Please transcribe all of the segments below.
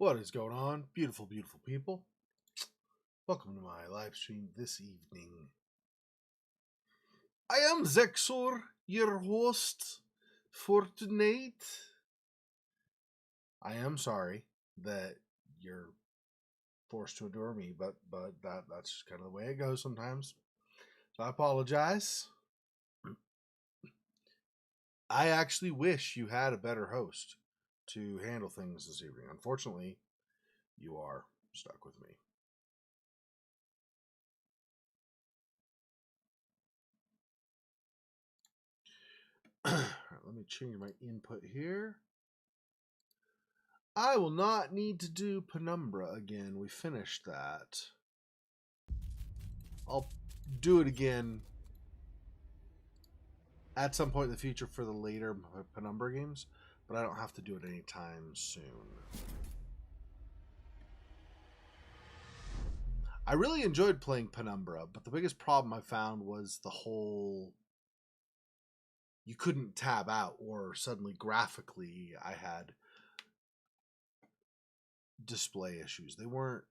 What is going on, beautiful, beautiful people? Welcome to my live stream this evening. I am Xexor, your host for tonight. I am sorry that you're forced to adore me, but that's just kind of the way it goes sometimes. So I apologize. I actually wish you had a better host to handle things this evening. Unfortunately, you are stuck with me. Let me change my input here. I will not need to do Penumbra again. We finished that. I'll do it again at some point in the future for the later Penumbra games, but I don't have to do it anytime soon. I really enjoyed playing Penumbra, but the biggest problem I found was the whole... You couldn't tab out, or suddenly graphically I had display issues. They weren't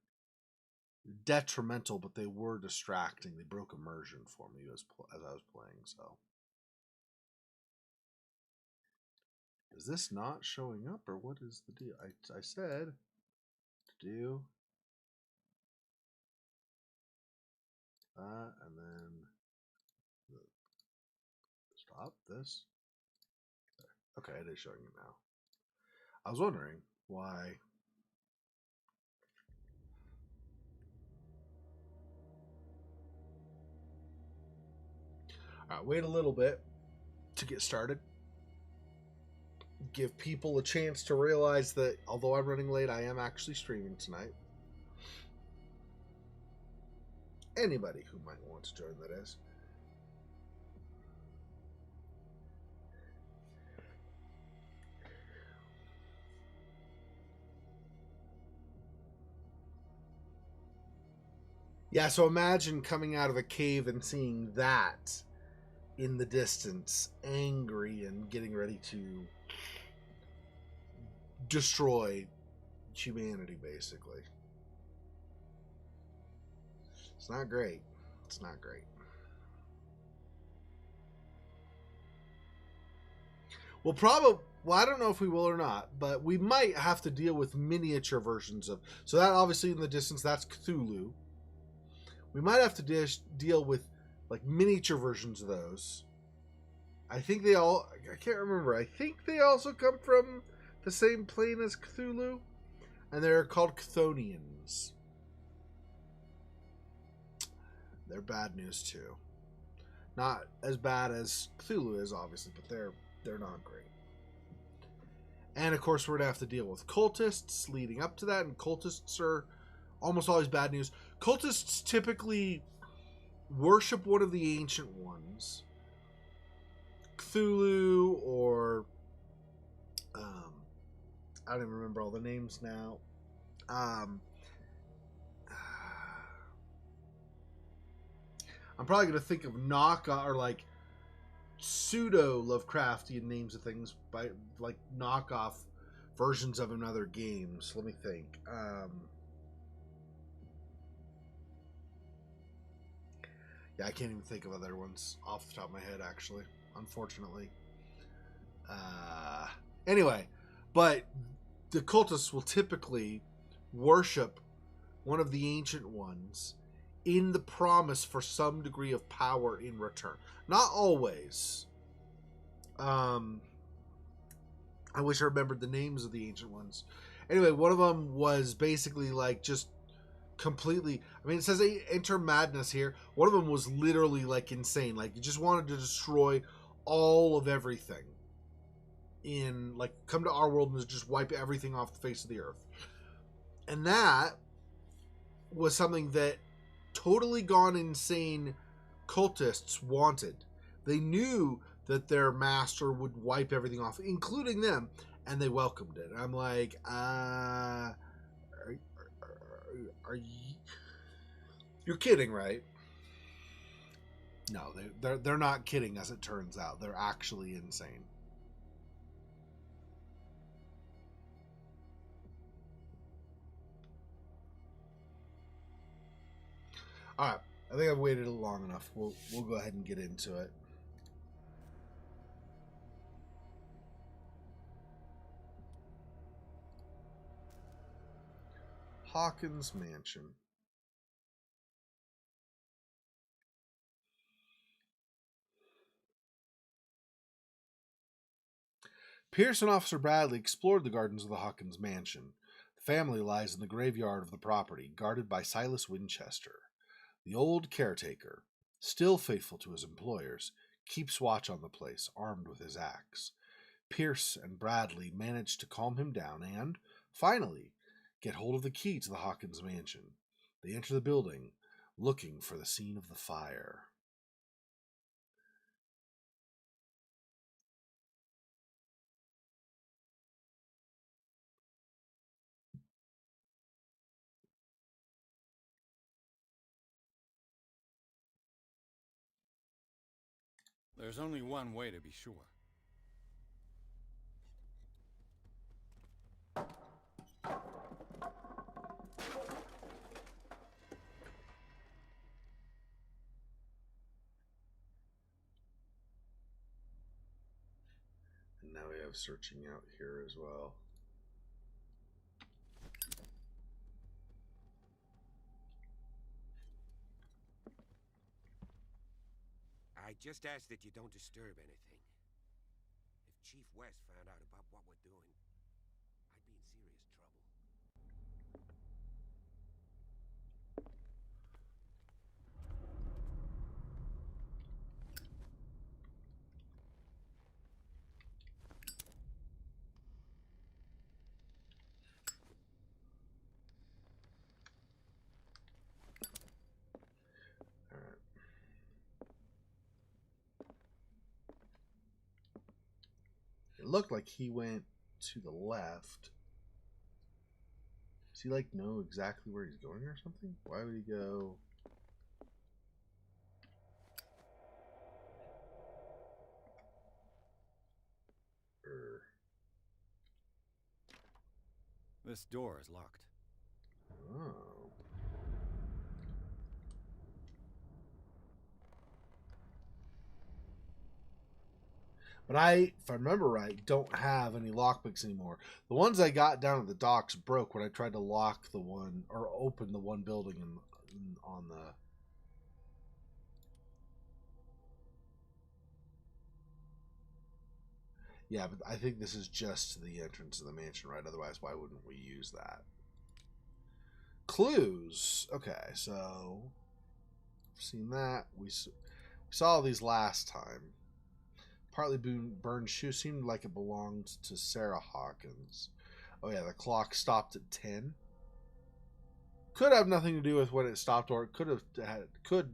detrimental, but they were distracting. They broke immersion for me as I was playing. So is this not showing up, or what is the deal? I said to do that, and then stop this. There. Okay, it is showing it now. I was wondering why. All right, wait a little bit to get started. Give people a chance to realize that although I'm running late, I am actually streaming tonight. Anybody who might want to join, that is. Yeah, so imagine coming out of a cave and seeing that in the distance, angry and getting ready to destroy humanity, basically. It's not great. It's not great. Well, I don't know if we will or not, but we might have to deal with miniature versions of... So that, obviously, in the distance, that's Cthulhu. We might have to deal with, like, miniature versions of those. I think they all... I can't remember. I think they also come from the same plane as Cthulhu, and they're called Chthonians. They're bad news, too. Not as bad as Cthulhu is, obviously, but they're not great. And, of course, we're going to have to deal with cultists leading up to that, and cultists are almost always bad news. Cultists typically worship one of the ancient ones. Cthulhu, or... I don't even remember all the names now. I'm probably going to think of knockoff, or like pseudo Lovecraftian names of things by like knockoff versions of in other games. Let me think. Yeah, I can't even think of other ones off the top of my head, actually, unfortunately. Anyway, but the cultists will typically worship one of the ancient ones in the promise for some degree of power in return. Not always. I wish I remembered the names of the ancient ones. Anyway, one of them was basically like just completely... I mean, it says enter madness here. One of them was literally like insane. Like, you just wanted to destroy all of everything. In, like, come to our world and just wipe everything off the face of the earth. And that was something that totally gone insane cultists wanted. They knew that their master would wipe everything off, including them, and they welcomed it. And I'm like, are you... You're kidding, right? No, they're not kidding, as it turns out. They're actually insane. All right, I think I've waited long enough. We'll go ahead and get into it. Hawkins Mansion. Pierce and Officer Bradley explored the gardens of the Hawkins mansion. The family lies in the graveyard of the property, guarded by Silas Winchester. The old caretaker, still faithful to his employers, keeps watch on the place, armed with his axe. Pierce and Bradley manage to calm him down and, finally, get hold of the key to the Hawkins mansion. They enter the building, looking for the scene of the fire. There's only one way to be sure. And now we have searching out here as well. I just ask that you don't disturb anything. If Chief West found out about what we're doing, I'd be in serious trouble. All right. It looked like he went to the left. Does he like know exactly where he's going or something? Why would he go? This door is locked. Oh. But if I remember right, don't have any lockpicks anymore. The ones I got down at the docks broke when I tried to lock the one or open the one building on the. Yeah, but I think this is just the entrance to the mansion, right? Otherwise, why wouldn't we use that? Clues. Okay, so I've seen that. We saw these last time. Partly burned shoe seemed like it belonged to Sarah Hawkins. Oh yeah, the clock stopped at 10. Could have nothing to do with when it stopped, or it could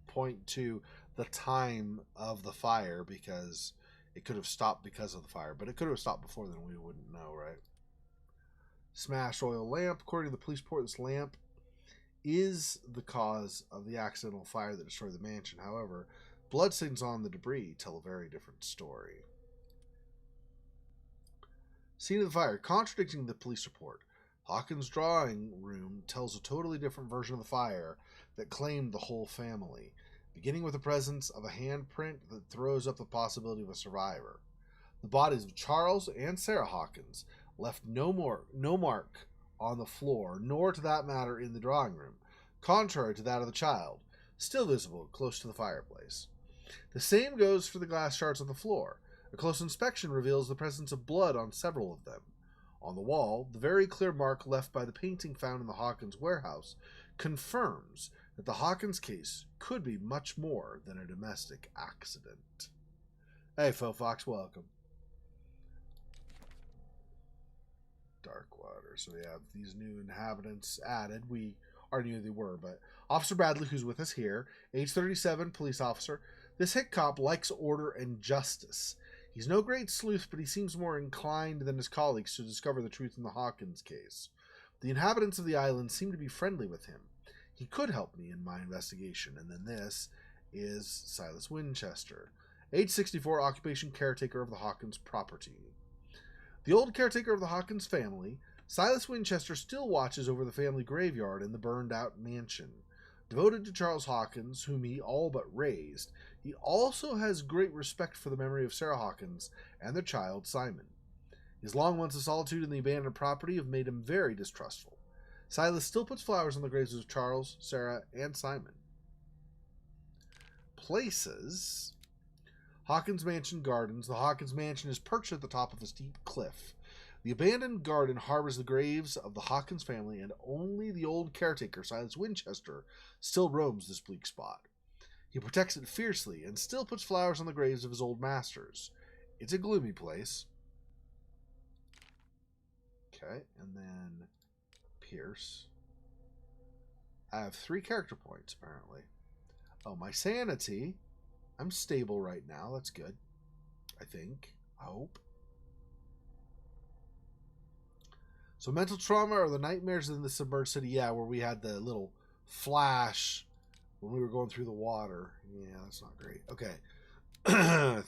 point to the time of the fire, because it could have stopped because of the fire, but it could have stopped before then. We wouldn't know, right? Smashed oil lamp. According to the police report, this lamp is the cause of the accidental fire that destroyed the mansion. However, bloodstains on the debris tell a very different story. Scene of the fire. Contradicting the police report, Hawkins' drawing room tells a totally different version of the fire that claimed the whole family, beginning with the presence of a handprint that throws up the possibility of a survivor. The bodies of Charles and Sarah Hawkins left no mark on the floor, nor to that matter in the drawing room, contrary to that of the child, still visible close to the fireplace. The same goes for the glass shards on the floor. A close inspection reveals the presence of blood on several of them. On the wall, the very clear mark left by the painting found in the Hawkins warehouse confirms that the Hawkins case could be much more than a domestic accident. Hey, Phil Fox, welcome. Darkwater. So we have these new inhabitants added. We already knew they were, but Officer Bradley, who's with us here, age 37, police officer. This hit cop likes order and justice. He's no great sleuth, but he seems more inclined than his colleagues to discover the truth in the Hawkins case. The inhabitants of the island seem to be friendly with him. He could help me in my investigation. And then this is Silas Winchester, age 64, occupation caretaker of the Hawkins property. The old caretaker of the Hawkins family, Silas Winchester still watches over the family graveyard in the burned-out mansion. Devoted to Charles Hawkins, whom he all but raised, he also has great respect for the memory of Sarah Hawkins and their child, Simon. His long months of solitude in the abandoned property have made him very distrustful. Silas still puts flowers on the graves of Charles, Sarah, and Simon. Places. Hawkins Mansion Gardens. The Hawkins Mansion is perched at the top of a steep cliff. The abandoned garden harbors the graves of the Hawkins family, and only the old caretaker, Silas Winchester, still roams this bleak spot. He protects it fiercely and still puts flowers on the graves of his old masters. It's a gloomy place. Okay, and then Pierce. I have 3 character points, apparently. Oh, my sanity. I'm stable right now. That's good. I think. I hope. So mental trauma or the nightmares in the submerged city. Yeah, where we had the little flash when we were going through the water. Yeah, that's not great. Okay.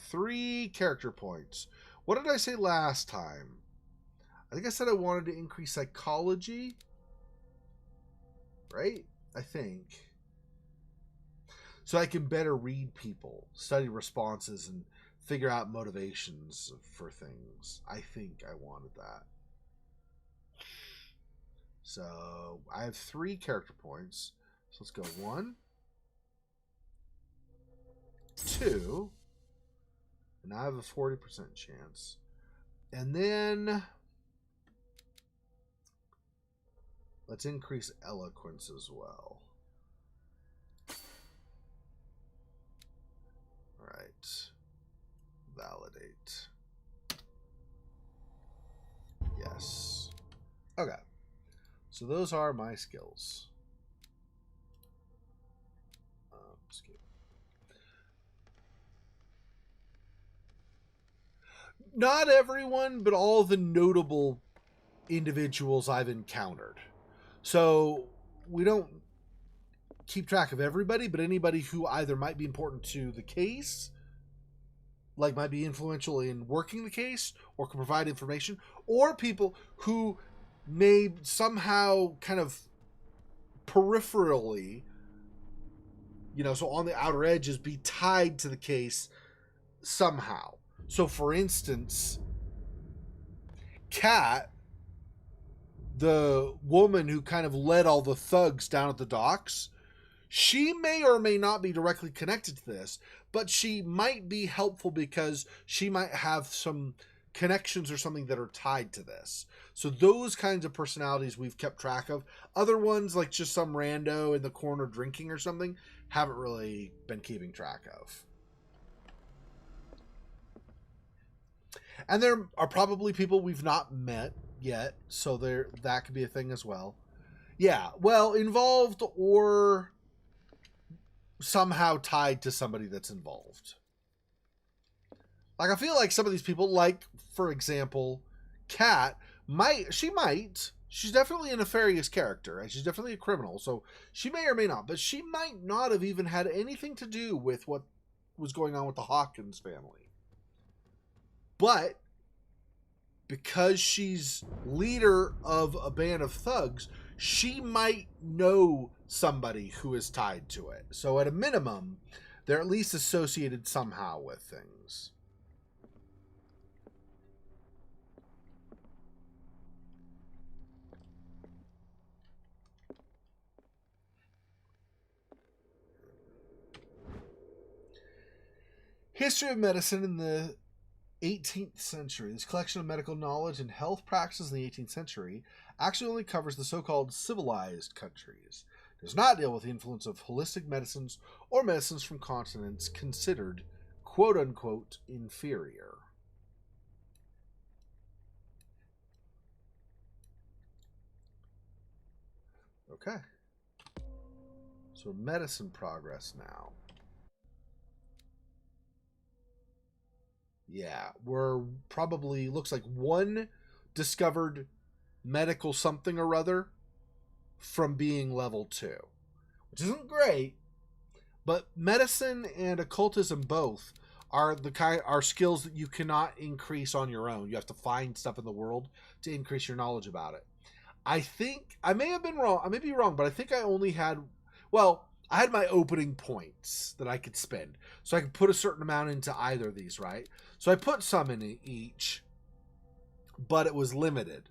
3 character points. What did I say last time? I think I said I wanted to increase psychology. Right? I think. So I can better read people, study responses, and figure out motivations for things. I think I wanted that. So I have 3 character points. So let's go 1, 2, and I have a 40% chance. And then let's increase eloquence as well. All right. Validate. Yes. Okay. So those are my skills. Not everyone, but all the notable individuals I've encountered. So we don't keep track of everybody, but anybody who either might be important to the case, like might be influential in working the case, or can provide information, or people who may somehow kind of peripherally, so on the outer edges, be tied to the case somehow. So, for instance, Kat, the woman who kind of led all the thugs down at the docks, she may or may not be directly connected to this, but she might be helpful because she might have some connections or something that are tied to this. So those kinds of personalities we've kept track of. Other ones, like just some rando in the corner drinking or something, haven't really been keeping track of. And there are probably people we've not met yet, so that could be a thing as well. Yeah, well, involved or somehow tied to somebody that's involved. Like, I feel like some of these people, like, for example, Kat, she's definitely a nefarious character, and she's definitely a criminal, so she may or may not, but she might not have even had anything to do with what was going on with the Hawkins family. But because she's leader of a band of thugs, she might know somebody who is tied to it. So at a minimum, they're at least associated somehow with things. History of medicine in the 18th century. This collection of medical knowledge and health practices in the 18th century actually only covers the so-called civilized countries. It does not deal with the influence of holistic medicines or medicines from continents considered quote-unquote inferior. Okay. So medicine progress now. Yeah, we're probably, looks like 1 discovered medical something or other from being level 2, which isn't great, but medicine and occultism both are skills that you cannot increase on your own. You have to find stuff in the world to increase your knowledge about it. I think I may have been wrong. I may be wrong, but I think I only had, well, I had my opening points that I could spend. So I could put a certain amount into either of these, right? So I put some in each, but it was limited.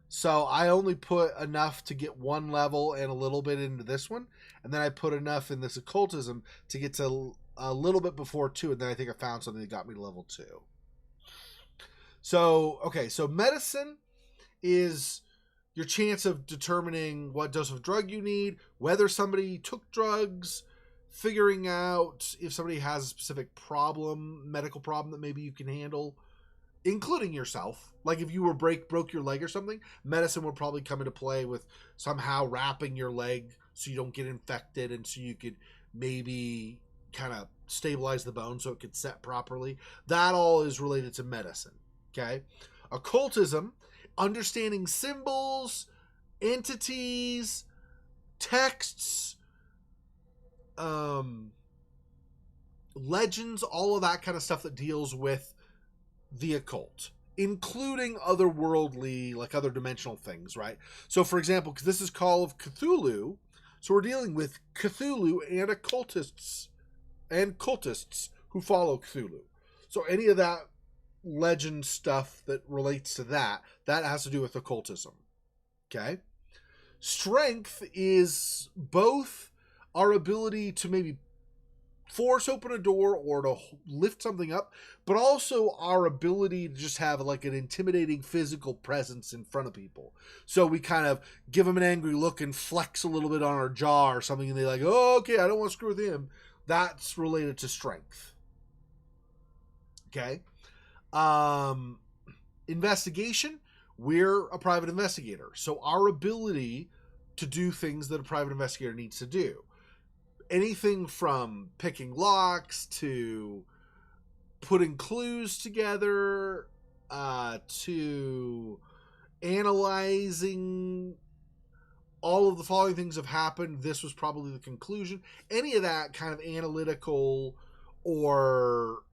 So I only put enough to get one level and a little bit into this one. And then I put enough in this occultism to get to a little bit before 2. And then I think I found something that got me to level 2. So, okay. So medicine is your chance of determining what dose of drug you need, whether somebody took drugs, figuring out if somebody has a specific problem, medical problem that maybe you can handle, including yourself. Like if you were broke your leg or something, medicine would probably come into play with somehow wrapping your leg so you don't get infected, and so you could maybe kind of stabilize the bone so it could set properly. That all is related to medicine. Okay. Occultism, understanding symbols, entities, texts, legends, all of that kind of stuff that deals with the occult, including otherworldly, like other dimensional things, right? So, for example, because this is Call of Cthulhu, so we're dealing with Cthulhu and occultists and cultists who follow Cthulhu. So any of that legend stuff that relates to that has to do with occultism. Okay? Strength is both our ability to maybe force open a door or to lift something up, but also our ability to just have like an intimidating physical presence in front of people. So we kind of give them an angry look and flex a little bit on our jaw or something, and they're like, oh, okay, I don't want to screw with him. That's related to strength. Okay. Investigation, we're a private investigator. So our ability to do things that a private investigator needs to do. Anything from picking locks to putting clues together, to analyzing all of the following things have happened. This was probably the conclusion. Any of that kind of analytical or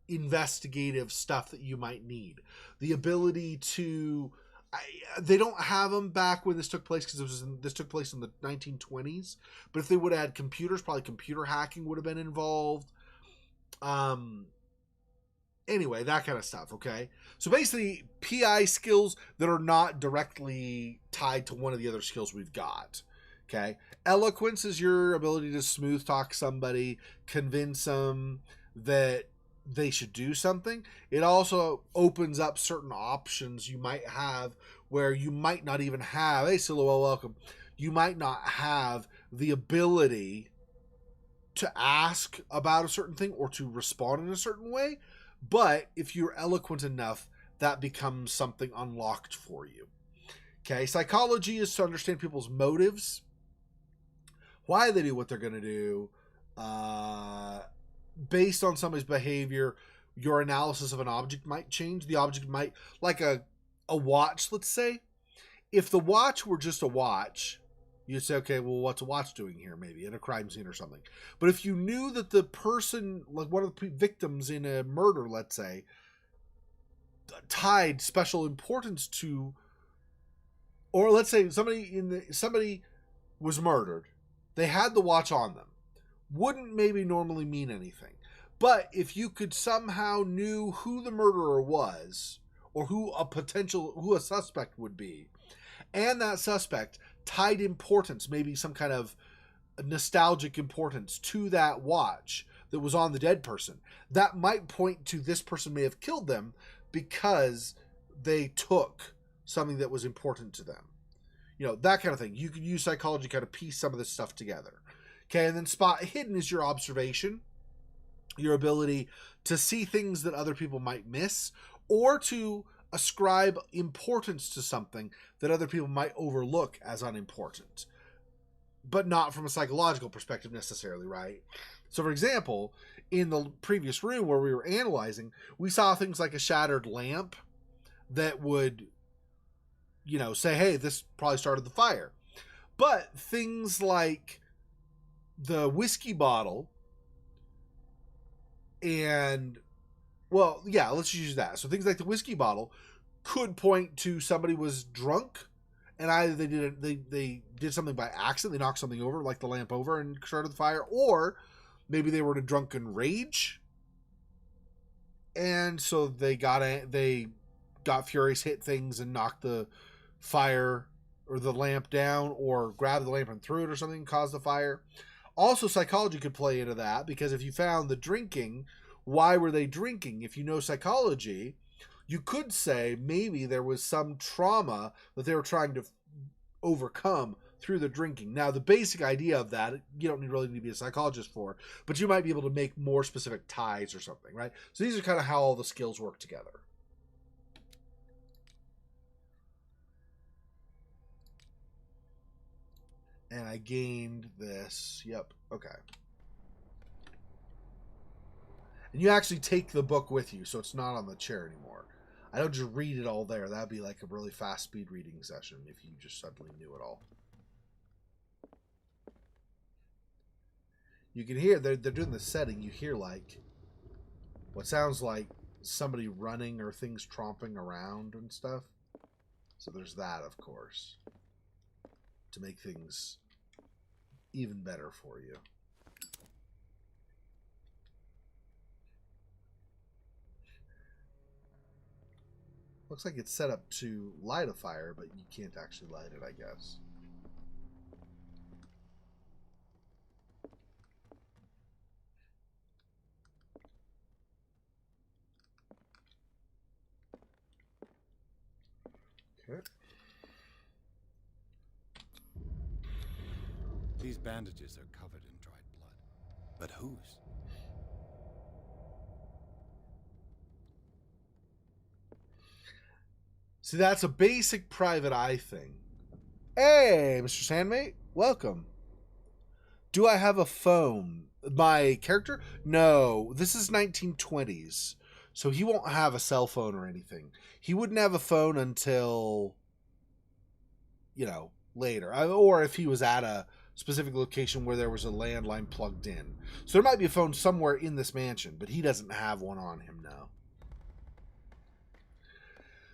investigative stuff that you might need. The ability to... they don't have them back when this took place, because this took place in the 1920s. But if they would have had computers, probably computer hacking would have been involved. Anyway, that kind of stuff, okay? So basically, PI skills that are not directly tied to one of the other skills we've got, okay? Eloquence is your ability to smooth talk somebody, convince them that they should do something. It also opens up certain options you might have where you might not even have, hey, Silhouette, welcome. You might not have the ability to ask about a certain thing or to respond in a certain way. But if you're eloquent enough, that becomes something unlocked for you. Okay, psychology is to understand people's motives, why they do what they're going to do. Based on somebody's behavior, your analysis of an object might change. The object might, like a watch, let's say. If the watch were just a watch, you'd say, okay, well, what's a watch doing here? Maybe in a crime scene or something. But if you knew that the person, like one of the victims in a murder, let's say, tied special importance to, or let's say somebody was murdered, they had the watch on them, wouldn't maybe normally mean anything. But if you could somehow knew who the murderer was, or who a suspect would be, and that suspect tied importance, maybe some kind of nostalgic importance to that watch that was on the dead person, that might point to this person may have killed them because they took something that was important to them. You know, that kind of thing. You could use psychology to kind of piece some of this stuff together. Okay, and then spot hidden is your observation, your ability to see things that other people might miss, or to ascribe importance to something that other people might overlook as unimportant, but not from a psychological perspective necessarily, right? So, for example, in the previous room where we were analyzing, we saw things like a shattered lamp that would, you know, say, hey, this probably started the fire. But things like the whiskey bottle and, well, yeah, let's use that. So things like the whiskey bottle could point to somebody was drunk and either they did something by accident, they knocked something over, like the lamp over, and started the fire, or maybe they were in a drunken rage, and so they got furious, hit things, and knocked the fire or the lamp down, or grabbed the lamp and threw it or something, and caused the fire. Also, psychology could play into that, because if you found the drinking, why were they drinking? If you know psychology, you could say maybe there was some trauma that they were trying to overcome through the drinking. Now, the basic idea of that, you don't really need to be a psychologist for, but you might be able to make more specific ties or something, right? So these are kind of how all the skills work together. And I gained this. Yep. Okay. And you actually take the book with you, so it's not on the chair anymore. I don't just read it all there. That'd be like a really fast speed reading session if you just suddenly knew it all. You can hear, they're doing the setting, you hear like what sounds like somebody running or things tromping around and stuff. So there's that, of course, to make things even better for you. Looks like it's set up to light a fire, but you can't actually light it, I guess. Okay. These bandages are covered in dried blood. But whose? See, that's a basic private eye thing. Hey, Mr. Sandmate, welcome. Do I have a phone? My character? No, this is 1920s. So he won't have a cell phone or anything. He wouldn't have a phone until, later. Or if he was at a specific location where there was a landline plugged in. So there might be a phone somewhere in this mansion, but he doesn't have one on him now.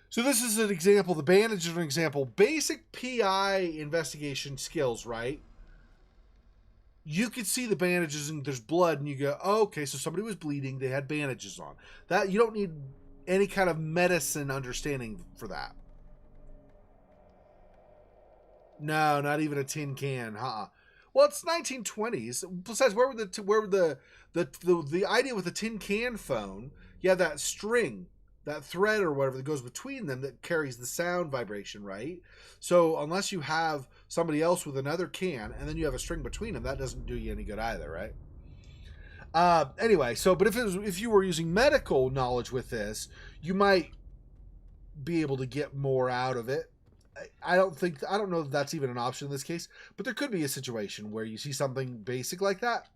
So this is an example. The bandage is an example. Basic PI investigation skills, right? You could see the bandages and there's blood, and you go, oh, okay, so somebody was bleeding. They had bandages on. That you don't need any kind of medicine understanding for that. No, not even a tin can, huh? Well, it's 1920s. Besides, where were the idea with the tin can phone? You have that string, that thread or whatever that goes between them that carries the sound vibration, right? So unless you have somebody else with another can and then you have a string between them, that doesn't do you any good either, right? Anyway, so but if you were using medical knowledge with this, you might be able to get more out of it. I don't know if that's even an option in this case, but there could be a situation where you see something basic like that,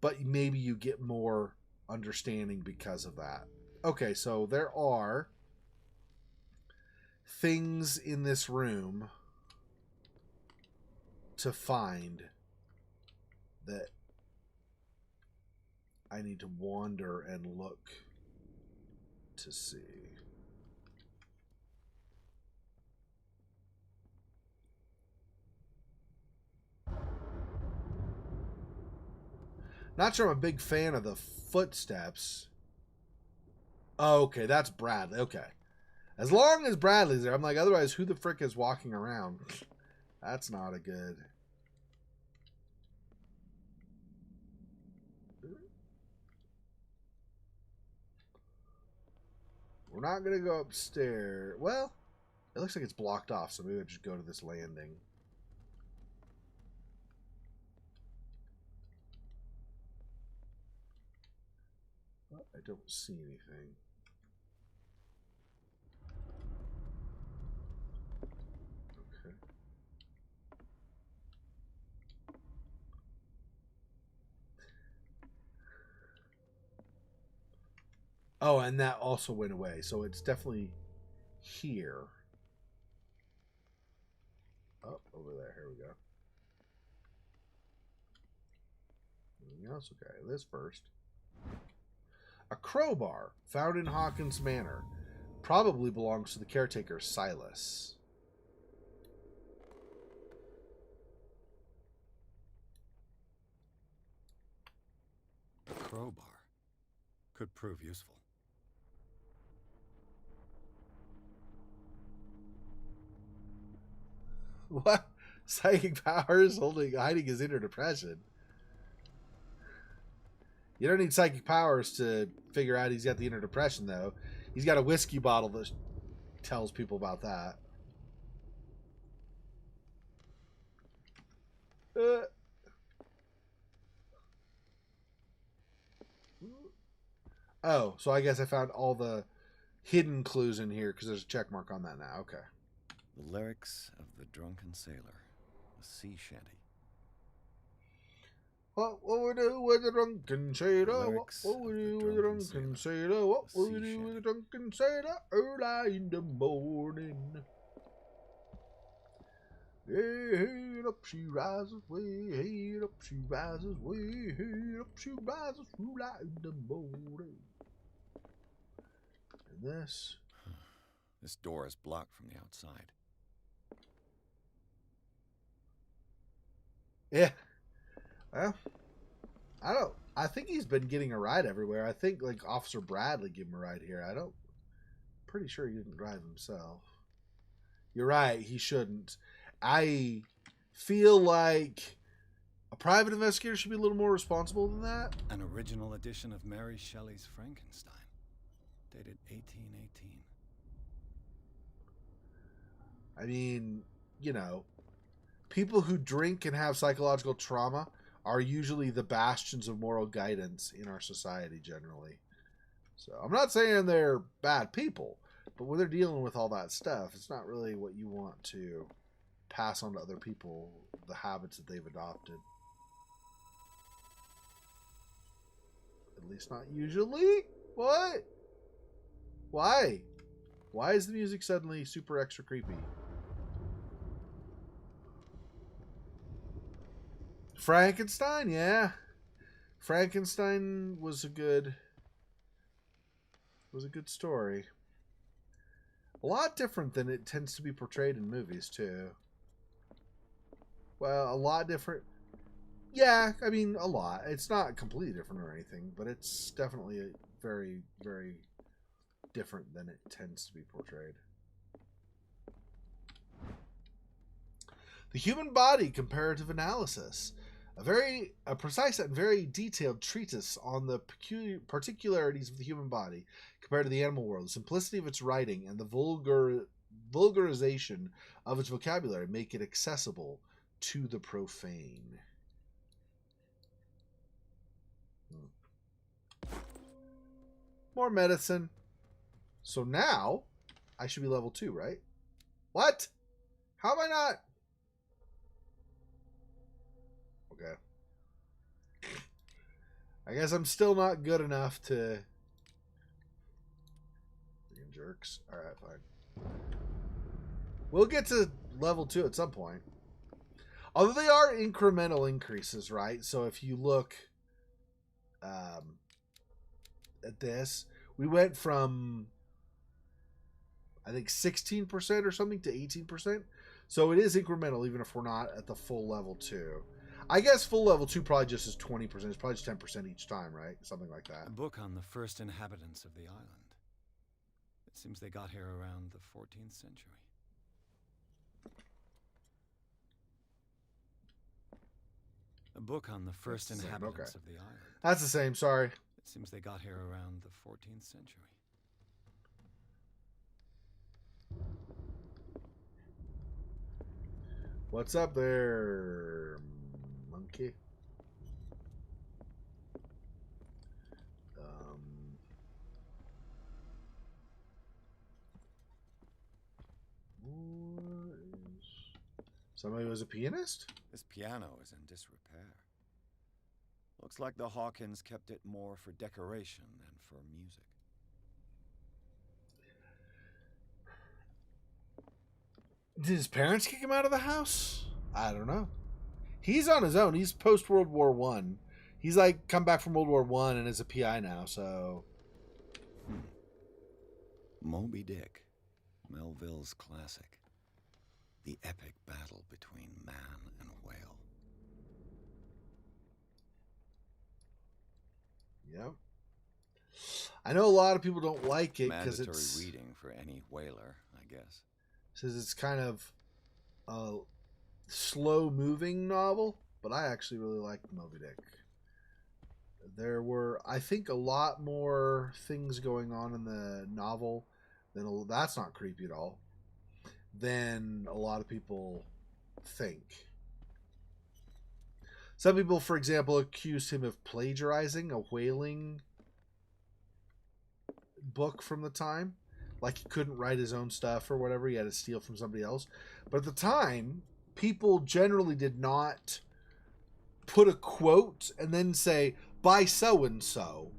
but maybe you get more understanding because of that. Okay, so there are things in this room to find that I need to wander and look to see. Not sure I'm a big fan of the footsteps. Oh, okay, that's Bradley. Okay. As long as Bradley's there, I'm like, otherwise, who the frick is walking around? That's not a good... We're not going to go upstairs. Well, it looks like it's blocked off, so maybe I'll just go to this landing. Well, I don't see anything. Okay. Oh, and that also went away, so it's definitely here. Oh, over there. Here we go. Anything else? Okay, this first. A crowbar found in Hawkins Manor. Probably belongs to the caretaker, Silas. Could prove useful. What? Psychic powers hiding his inner depression. You don't need psychic powers to figure out he's got the inner depression, though. He's got a whiskey bottle that tells people about that. Oh, so I guess I found all the hidden clues in here because there's a check mark on that now. Okay. The lyrics of the Drunken Sailor, a sea shanty. What we do with the drunken sailor? What we do with the drunken sailor? What we do with the drunken sailor? Early in the morning. Head up she rises, way head up she rises, way head up she rises, early in the morning. And this. This door is blocked from the outside. Yeah. Well, I think he's been getting a ride everywhere. I think like Officer Bradley gave him a ride here. Pretty sure he didn't drive himself. You're right, he shouldn't. I feel like a private investigator should be a little more responsible than that. An original edition of Mary Shelley's Frankenstein, dated 1818. I mean, you know, people who drink and have psychological trauma are usually the bastions of moral guidance in our society generally. So I'm not saying they're bad people, but when they're dealing with all that stuff, it's not really what you want to pass on to other people, the habits that they've adopted. At least not usually. What? Why? Why is the music suddenly super extra creepy? Frankenstein, yeah. Frankenstein was a good story. A lot different than it tends to be portrayed in movies too. Well, a lot different. Yeah, I mean a lot. It's not completely different or anything, but it's definitely very, very different than it tends to be portrayed. The Human Body Comparative Analysis. A precise and very detailed treatise on the particularities of the human body compared to the animal world. The simplicity of its writing and the vulgarization of its vocabulary make it accessible to the profane. More medicine. So now, I should be level 2, right? What? How am I not? Okay. I guess I'm still not good enough to... Freaking jerks. Alright, fine. We'll get to level 2 at some point. Although they are incremental increases, right? So if you look at this, we went from, I think, 16% or something to 18%. So it is incremental, even if we're not at the full level 2. I guess full level 2 probably just is 20%. It's probably just 10% each time, right? Something like that. A book on the first inhabitants of the island. It seems they got here around the 14th century. A book on the first inhabitants of the island. That's the same, sorry. It seems they got here around the 14th century. What's up there, monkey? Somebody was a pianist? This piano is in disrepair. Looks like the Hawkins kept it more for decoration than for music. Did his parents kick him out of the house? I don't know. He's on his own. He's post World War One. He's like come back from World War One and is a PI now. So, Moby Dick, Melville's classic. The epic battle between man and whale. Yep. I know a lot of people don't like it because Mandatory it's reading for any whaler, I guess. says it's kind of a slow-moving novel, but I actually really liked Moby Dick. There were, I think, a lot more things going on in the novel than that's not creepy at all than a lot of people think. Some people, for example, accused him of plagiarizing a whaling book from the time. Like he couldn't write his own stuff or whatever. He had to steal from somebody else. But at the time, people generally did not put a quote and then say, by so-and-so,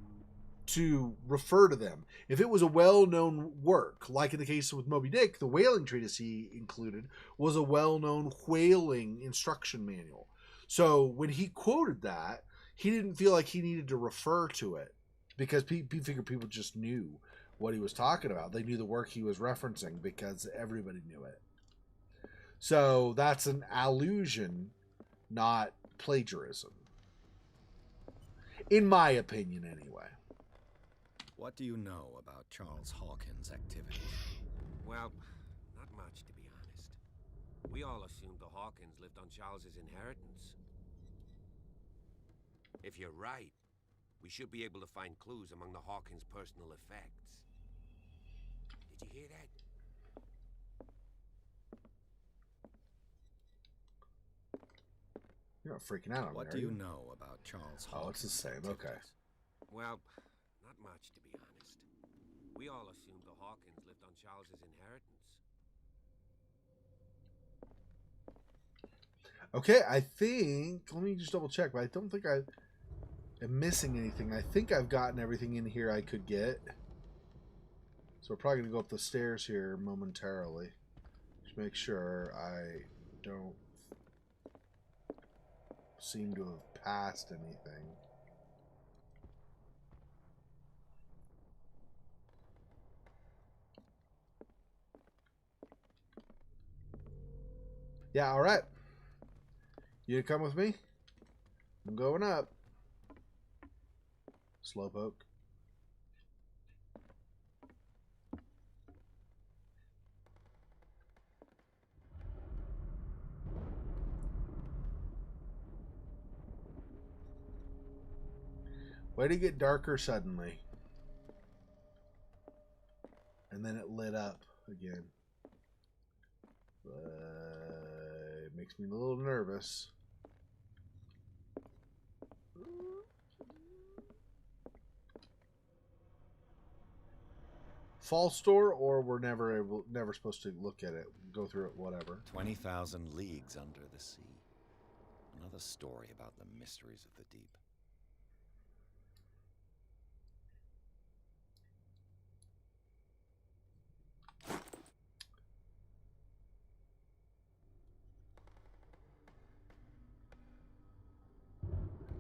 to refer to them. If it was a well-known work, like in the case with Moby Dick, the whaling treatise he included was a well-known whaling instruction manual. So when he quoted that, he didn't feel like he needed to refer to it because he figured people just knew what he was talking about. They knew the work he was referencing because everybody knew it. So that's an allusion, not plagiarism. In my opinion, anyway. What do you know about Charles Hawkins' activities? Well, not much, to be honest. We all assumed the Hawkins lived on Charles's inheritance. If you're right, we should be able to find clues among the Hawkins' personal effects. Did you hear that? You're not freaking out on me, What do you know about Charles Hawkins? Oh, it's the same. Okay. Well, not much, to be honest. We all assumed the Hawkins lived on Charles's inheritance. Okay, I think... Let me just double check, but I don't think I am missing anything. I think I've gotten everything in here I could get. So we're probably going to go up the stairs here momentarily. Just make sure I don't seem to have passed anything. Yeah, alright. You come with me? I'm going up. Slowpoke. Way to get darker suddenly. And then it lit up again. It makes me a little nervous. False door, or we're never supposed to look at it, go through it, whatever. 20,000 leagues under the sea. Another story about the mysteries of the deep.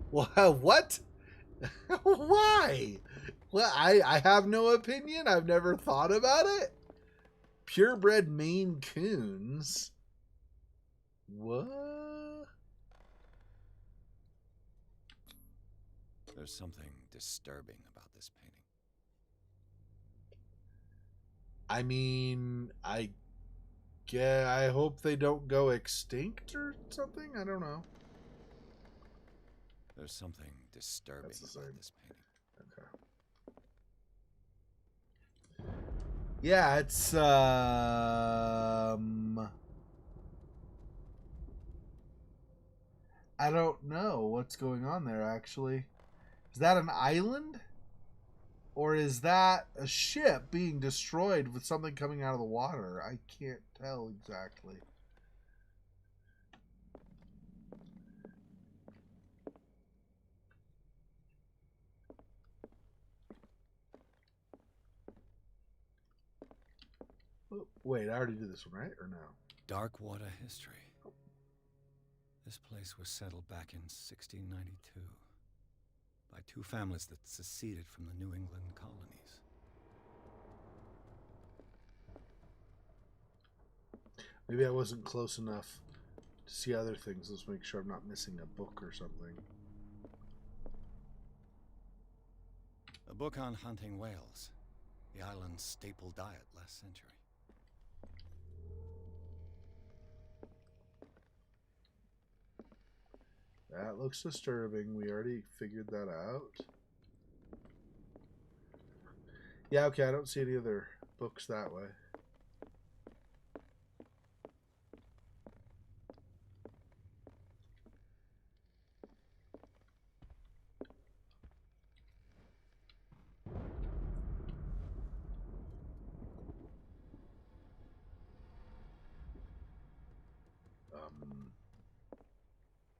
Well, what? Why? Well, I have no opinion. I've never thought about it. Purebred Maine Coons. What? There's something disturbing about this painting. I mean, I hope they don't go extinct or something. I don't know. There's something disturbing about this painting. Okay. Yeah, it's I don't know what's going on there actually. Is that an island? Or is that a ship being destroyed with something coming out of the water? I can't tell exactly. Oh, wait, I already did this one, right? Or no? Dark water history. This place was settled back in 1692 by two families that seceded from the New England colonies. Maybe I wasn't close enough to see other things. Let's make sure I'm not missing a book or something. A book on hunting whales, the island's staple diet last century. That looks disturbing. We already figured that out. Yeah, okay, I don't see any other books that way.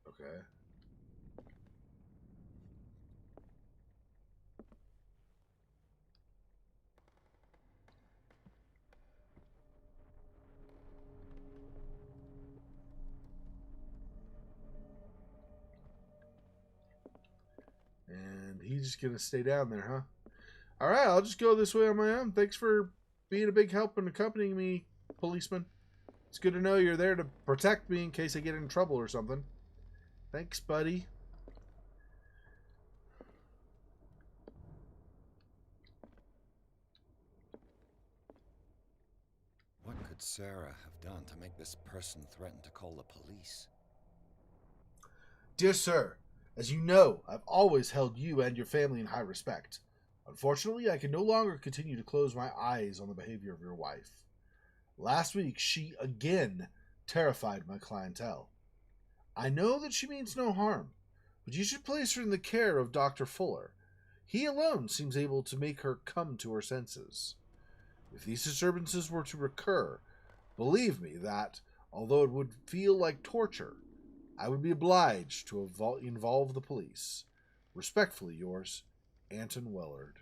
Okay. And he's just going to stay down there, huh? All right, I'll just go this way on my own. Thanks for being a big help and accompanying me, policeman. It's good to know you're there to protect me in case I get in trouble or something. Thanks, buddy. What could Sarah have done to make this person threaten to call the police? Dear sir, as you know, I've always held you and your family in high respect. Unfortunately, I can no longer continue to close my eyes on the behavior of your wife. Last week, she again terrified my clientele. I know that she means no harm, but you should place her in the care of Dr. Fuller. He alone seems able to make her come to her senses. If these disturbances were to recur, believe me that, although it would feel like torture, I would be obliged to involve the police. Respectfully yours, Anton Wellard.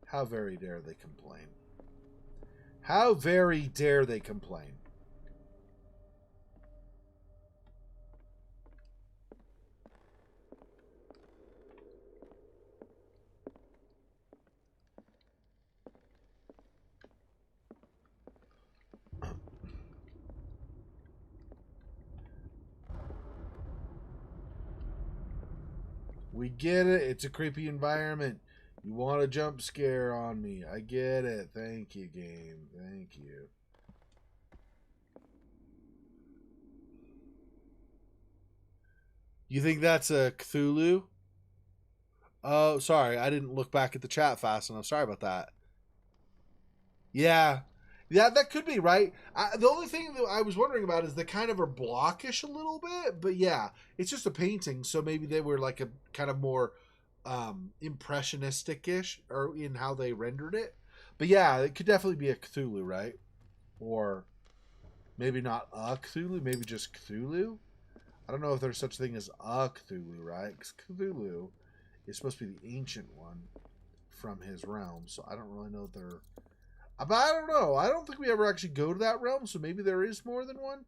How very dare they complain? How very dare they complain? We get it. It's a creepy environment. You want a jump scare on me. I get it. Thank you, game. Thank you. You think that's a Cthulhu? Oh, sorry. I didn't look back at the chat fast enough. Sorry about that. Yeah. Yeah, that could be, right? The only thing that I was wondering about is they kind of are blockish a little bit, but yeah, it's just a painting, so maybe they were like a kind of more impressionistic-ish or in how they rendered it. But yeah, it could definitely be a Cthulhu, right? Or maybe not a Cthulhu, maybe just Cthulhu. I don't know if there's such a thing as a Cthulhu, right? Because Cthulhu is supposed to be the ancient one from his realm, so I don't really know if they're... But I don't know. I don't think we ever actually go to that realm, so maybe there is more than one.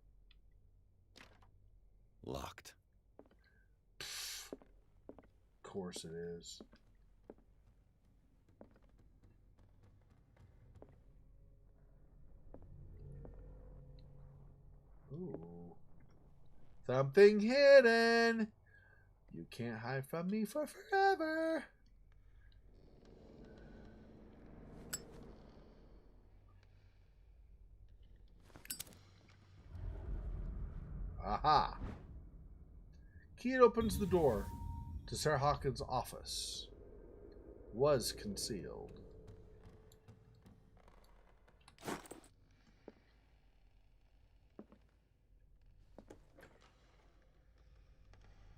Locked. Pfft. Of course it is. Ooh. Something hidden. You can't hide from me for forever. Aha. Key opens the door to Sarah Hawkins' office. Was concealed.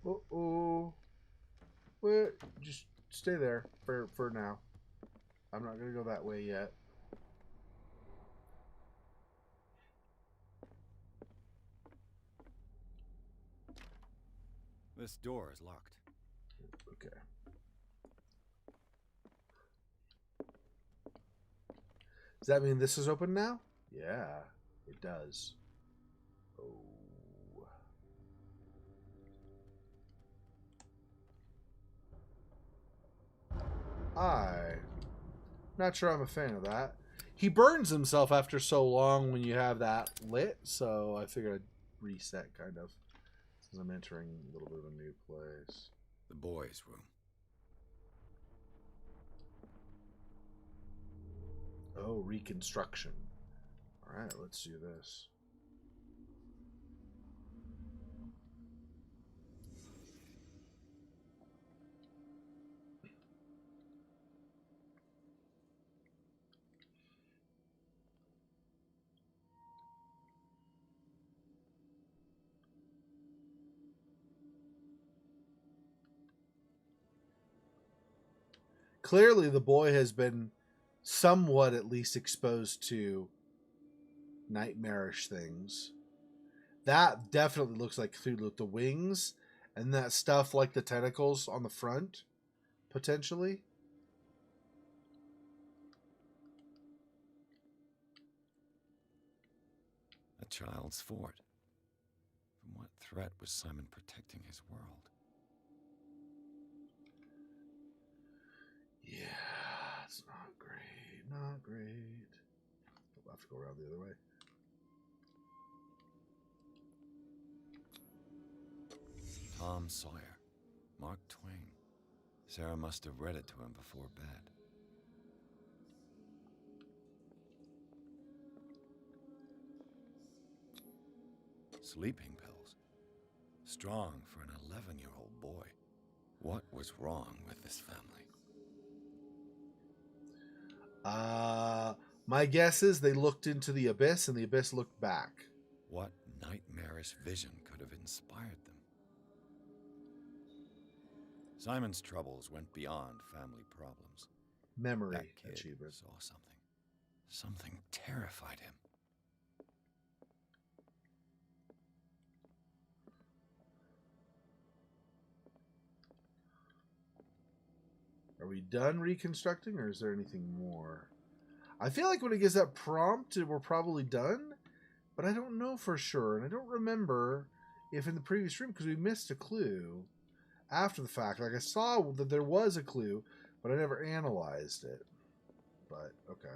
Uh-oh. Wait, just stay there for now. I'm not going to go that way yet. This door is locked. Okay. Does that mean this is open now? Yeah, it does. Oh. Not sure I'm a fan of that. He burns himself after so long when you have that lit, so I figured I'd reset, kind of. Since I'm entering a little bit of a new place. The boys' room. Oh, reconstruction. Alright, let's do this. Clearly, the boy has been somewhat at least exposed to nightmarish things. That definitely looks like Cthulhu. The wings and that stuff like the tentacles on the front, potentially. A child's fort. From what threat was Simon protecting his world? Yeah, it's not great. Not great. I'll have to go around the other way. Tom Sawyer. Mark Twain. Sarah must have read it to him before bed. Sleeping pills. Strong for an 11-year-old boy. What was wrong with this family? My guess is they looked into the abyss and the abyss looked back. What nightmarish vision could have inspired them? Simon's troubles went beyond family problems. Memory That kid achievement. saw something. Something terrified him. Are we done reconstructing, or is there anything more? I feel like when it gives that prompt, we're probably done, but I don't know for sure, and I don't remember if in the previous room, because we missed a clue after the fact. Like, I saw that there was a clue, but I never analyzed it. But, okay.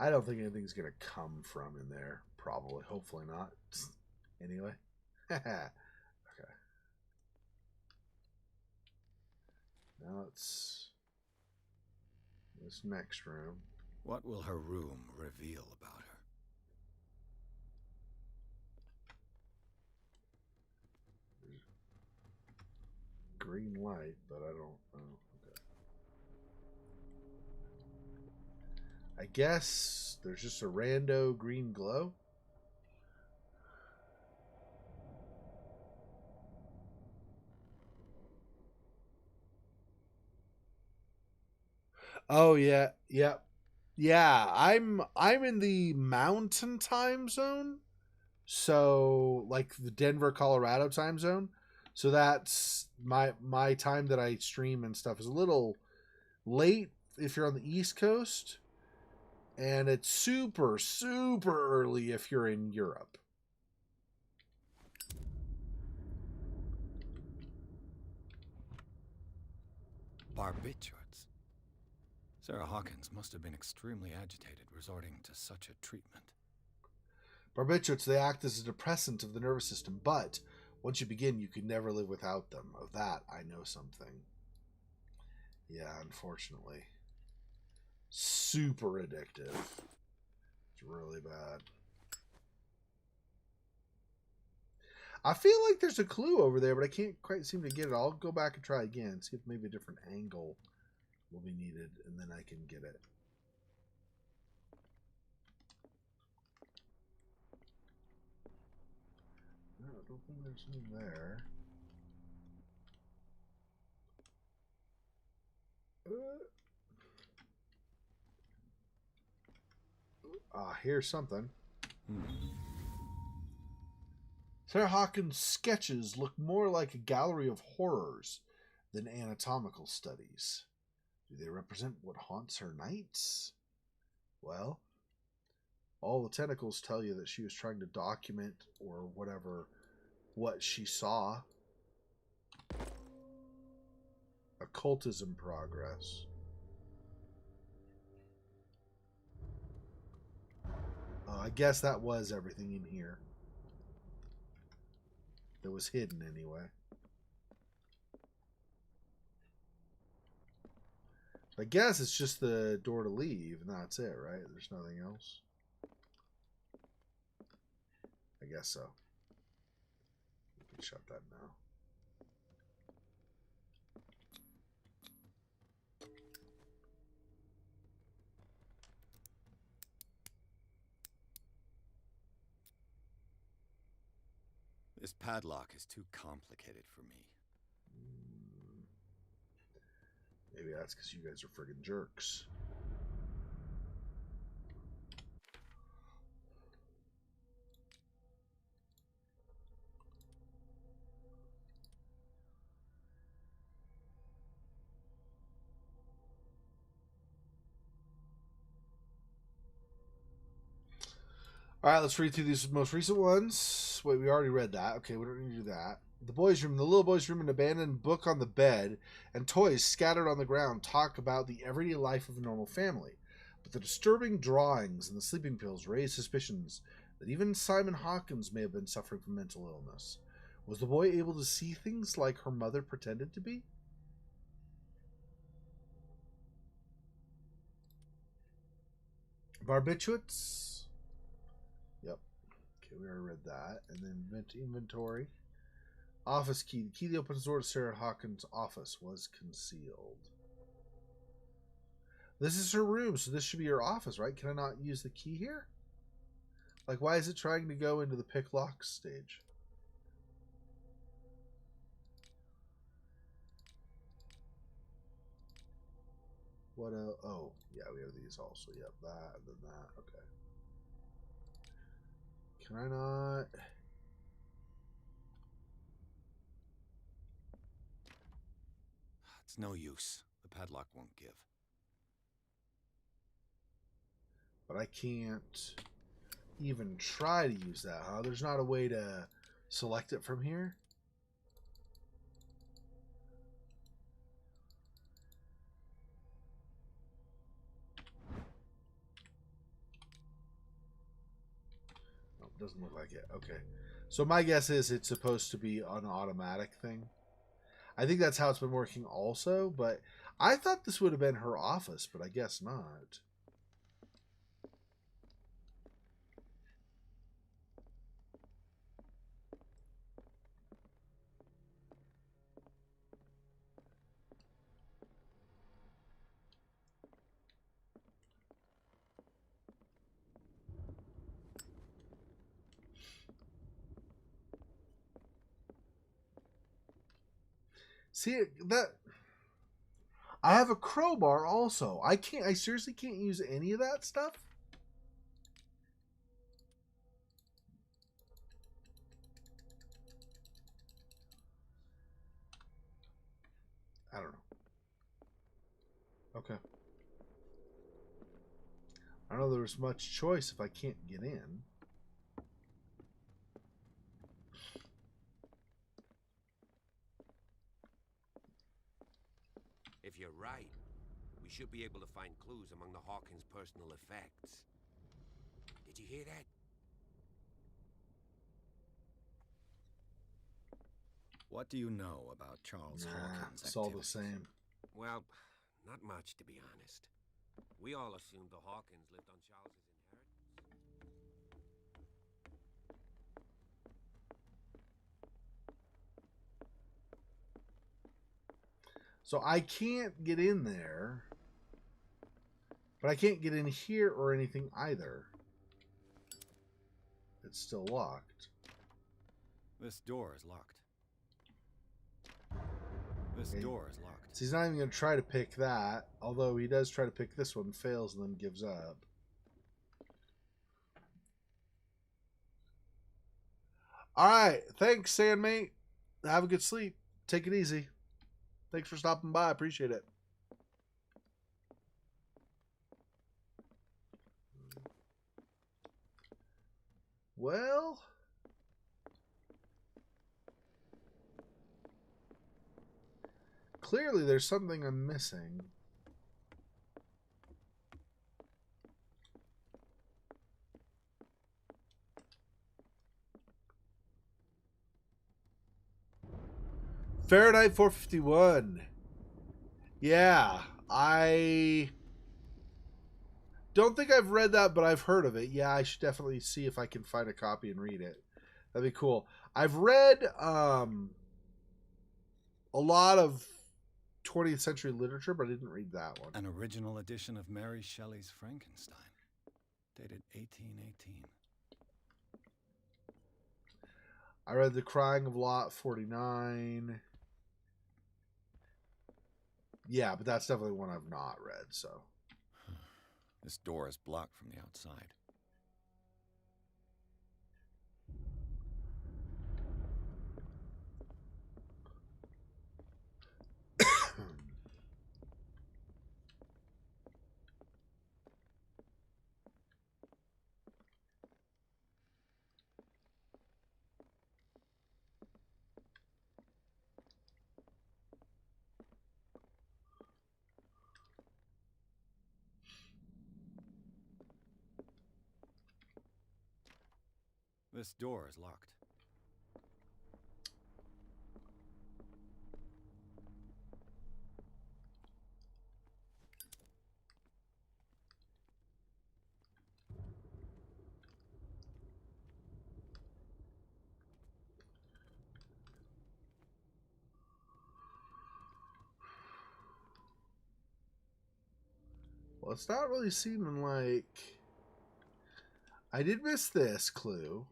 I don't think anything's going to come from in there. Probably. Hopefully not. Anyway. Okay. Now it's this next room. What will her room reveal about her? Green light, but I don't know. Okay. I guess there's just a rando green glow. Oh yeah, yep. Yeah, I'm in the mountain time zone. So like the Denver, Colorado time zone. So that's my time that I stream and stuff is a little late if you're on the East Coast, and it's super early if you're in Europe. Barbiturates. Sarah Hawkins must have been extremely agitated resorting to such a treatment. Barbiturates, they act as a depressant of the nervous system, but once you begin, you can never live without them. Of that, I know something. Yeah, unfortunately. Super addictive. It's really bad. I feel like there's a clue over there, but I can't quite seem to get it. I'll go back and try again, see if maybe a different angle will be needed, and then I can get it. No, I don't think there's anything there. Here's something. Sarah Hawkins' sketches look more like a gallery of horrors than anatomical studies. Do they represent what haunts her nights? Well, all the tentacles tell you that she was trying to document or whatever what she saw. Occultism progress. I guess that was everything in here. That was hidden anyway. I guess it's just the door to leave, and that's it, right? There's nothing else. I guess so. We can shut that now. This padlock is too complicated for me. Maybe that's because you guys are friggin' jerks. All right, let's read through these most recent ones. Wait, we already read that. Okay, we don't need to do that. The boys' room, the little boys' room, an abandoned book on the bed, and toys scattered on the ground talk about the everyday life of a normal family. But the disturbing drawings and the sleeping pills raise suspicions that even Simon Hawkins may have been suffering from mental illness. Was the boy able to see things like her mother pretended to be? Barbiturates. Yep. Okay, we already read that. And then inventory. Office key. The key that opens the door to Sarah Hawkins' office was concealed. This is her room, so this should be her office, right? Can I not use the key here? Like, why is it trying to go into the pick lock stage? What oh, yeah, we have these also. Yep, that, and then that. Okay. Can I not? It's no use. The padlock won't give. But I can't even try to use that, huh? There's not a way to select it from here? No, it doesn't look like it. Okay. So my guess is it's supposed to be an automatic thing. I think that's how it's been working also, but I thought this would have been her office, but I guess not. See that I have a crowbar also. I seriously can't use any of that stuff. I don't know. Okay. I don't know there's much choice if I can't get in. If you're right, we should be able to find clues among the Hawkins' personal effects. Did you hear that? What do you know about Charles Hawkins' It's all the activities? same. Well, not much, to be honest. We all assumed the Hawkins lived on Charles's inheritance. So I can't get in there. But I can't get in here or anything either. It's still locked. This door is locked. This Okay. door is locked. So he's not even going to try to pick that. Although he does try to pick this one, fails, and then gives up. Alright. Thanks, Sandmate. Have a good sleep. Take it easy. Thanks for stopping by. Appreciate it. Well, clearly there's something I'm missing. Fahrenheit 451. Yeah, I don't think I've read that, but I've heard of it. Yeah, I should definitely see if I can find a copy and read it. That'd be cool. I've read a lot of 20th century literature, but I didn't read that one. An original edition of Mary Shelley's Frankenstein, dated 1818. I read The Crying of Lot 49. Yeah, but that's definitely one I've not read, so. This door is blocked from the outside. This door is locked. Well, it's not really seeming like... I did miss this clue.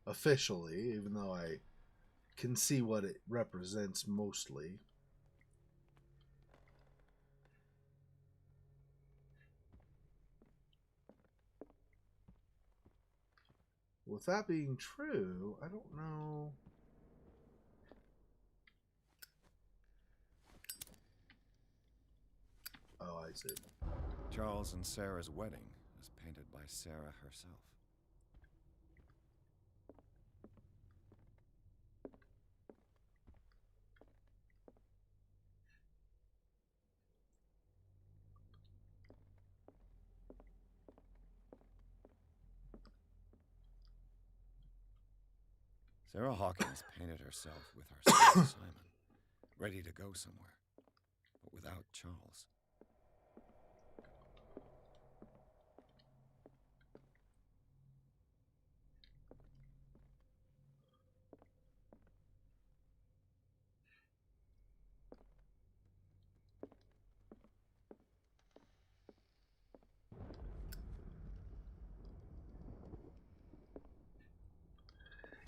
Officially, even though I can see what it represents mostly. With that being true, I don't know... Oh, I see. Charles and Sarah's wedding was painted by Sarah herself. Sarah Hawkins painted herself with her son Simon, ready to go somewhere, but without Charles.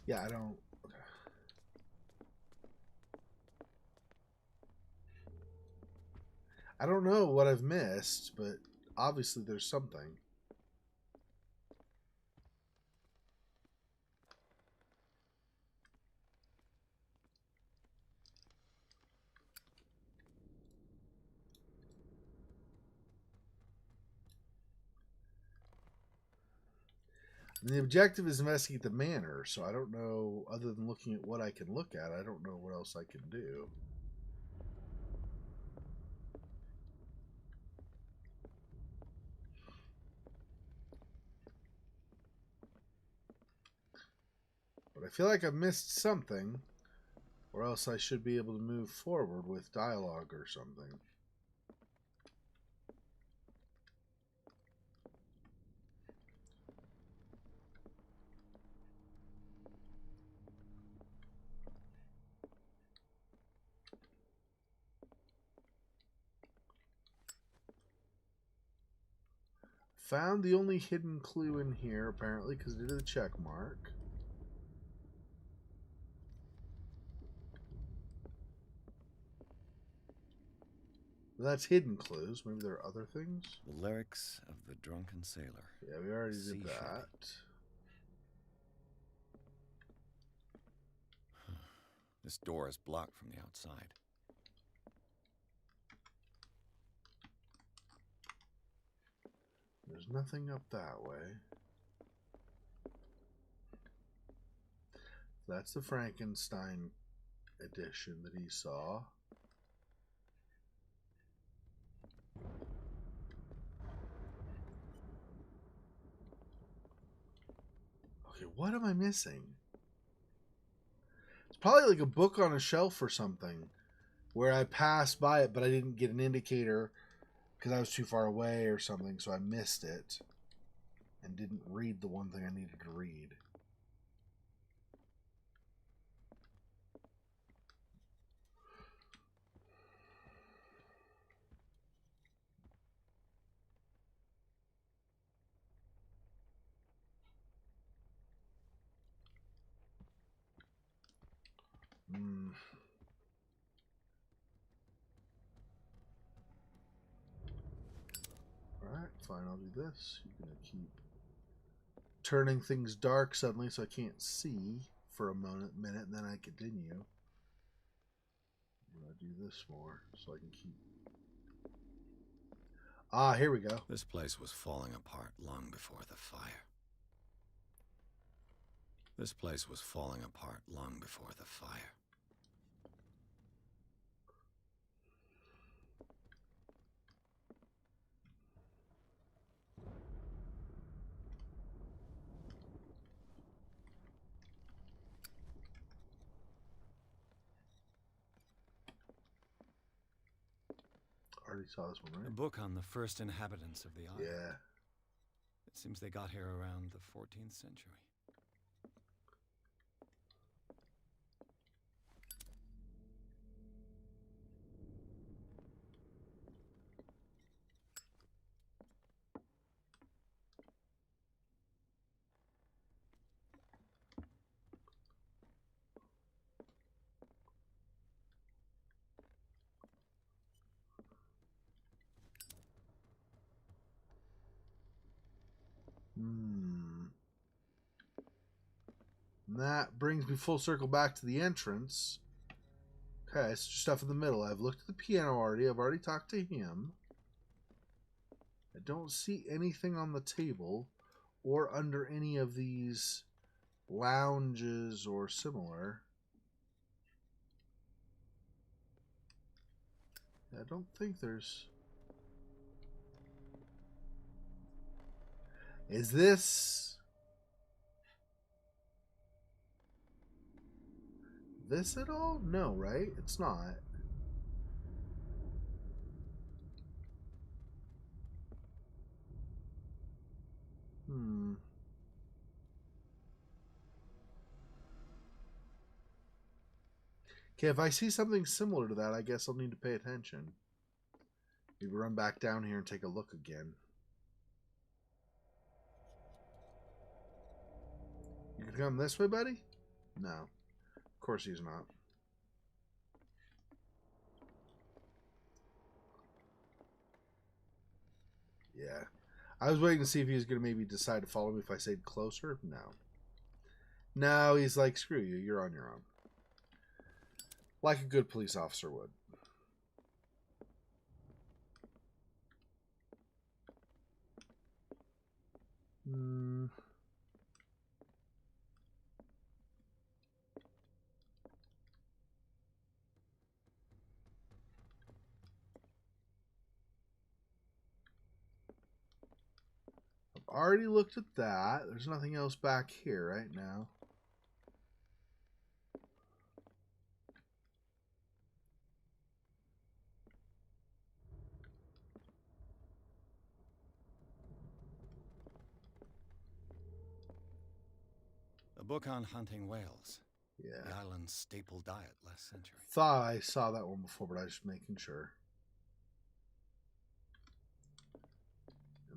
Yeah, I don't know what I've missed, but obviously there's something. And the objective is investigate the manor, so I don't know, other than looking at what I can look at, I don't know what else I can do. But I feel like I've missed something, or else I should be able to move forward with dialogue or something. Found the only hidden clue in here, apparently, because it did a check mark. That's hidden clues. Maybe there are other things. The lyrics of the drunken sailor. Yeah, we already did that. This door is blocked from the outside. There's nothing up that way. That's the Frankenstein edition that he saw. Okay, what am I missing? It's probably like a book on a shelf or something where I passed by it, but I didn't get an indicator because I was too far away or something, so I missed it and didn't read the one thing I needed to read. Alright, fine, I'll do this. You're going to keep turning things dark suddenly so I can't see for a minute, and then I continue. I'm going to do this more so I can keep... Ah, here we go. This place was falling apart long before the fire. This place was falling apart long before the fire. Already saw this one, right? A book on the first inhabitants of the island. Yeah. It seems they got here around the 14th century. And that brings me full circle back to the entrance. Okay, it's just stuff in the middle. I've looked at the piano already. I've already talked to him. I don't see anything on the table or under any of these lounges or similar. I don't think there's... Is this at all? No, right? It's not. Okay, if I see something similar to that, I guess I'll need to pay attention. Maybe run back down here and take a look again. You can come this way, buddy? No. Of course he's not. Yeah. I was waiting to see if he was going to maybe decide to follow me if I stayed closer. No. No, he's like, screw you. You're on your own. Like a good police officer would. I've already looked at that. There's nothing else back here right now. A book on hunting whales. Yeah. The island's staple diet last century. Thought I saw that one before, but I was just making sure.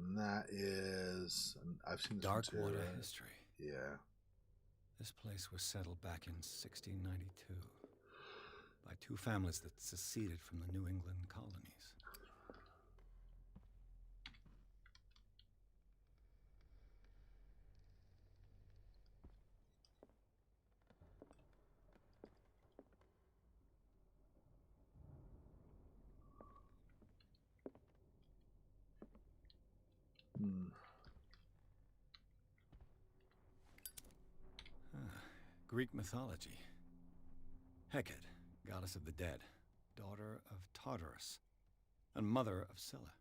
And that is... I've seen this Dark one too, water right? history. Yeah. This place was settled back in 1692 by two families that seceded from the New England colonies. Greek mythology. Hecate, goddess of the dead, daughter of Tartarus, and mother of Scylla.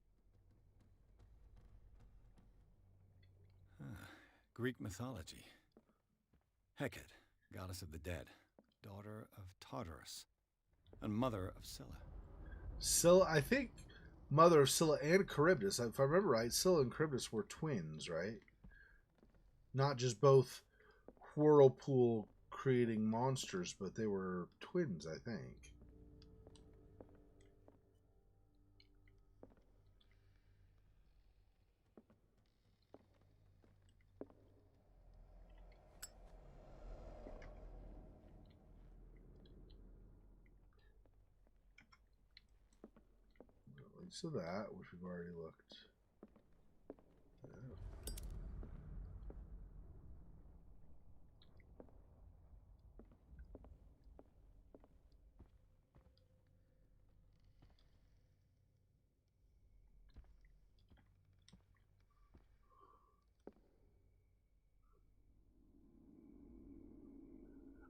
Greek mythology. Hecate, goddess of the dead, daughter of Tartarus, and mother of Scylla. Scylla, I think mother of Scylla and Charybdis. If I remember right, Scylla and Charybdis were twins, right? Not just both whirlpool creating monsters, but they were twins, I think. So that, which we've already looked. Yeah.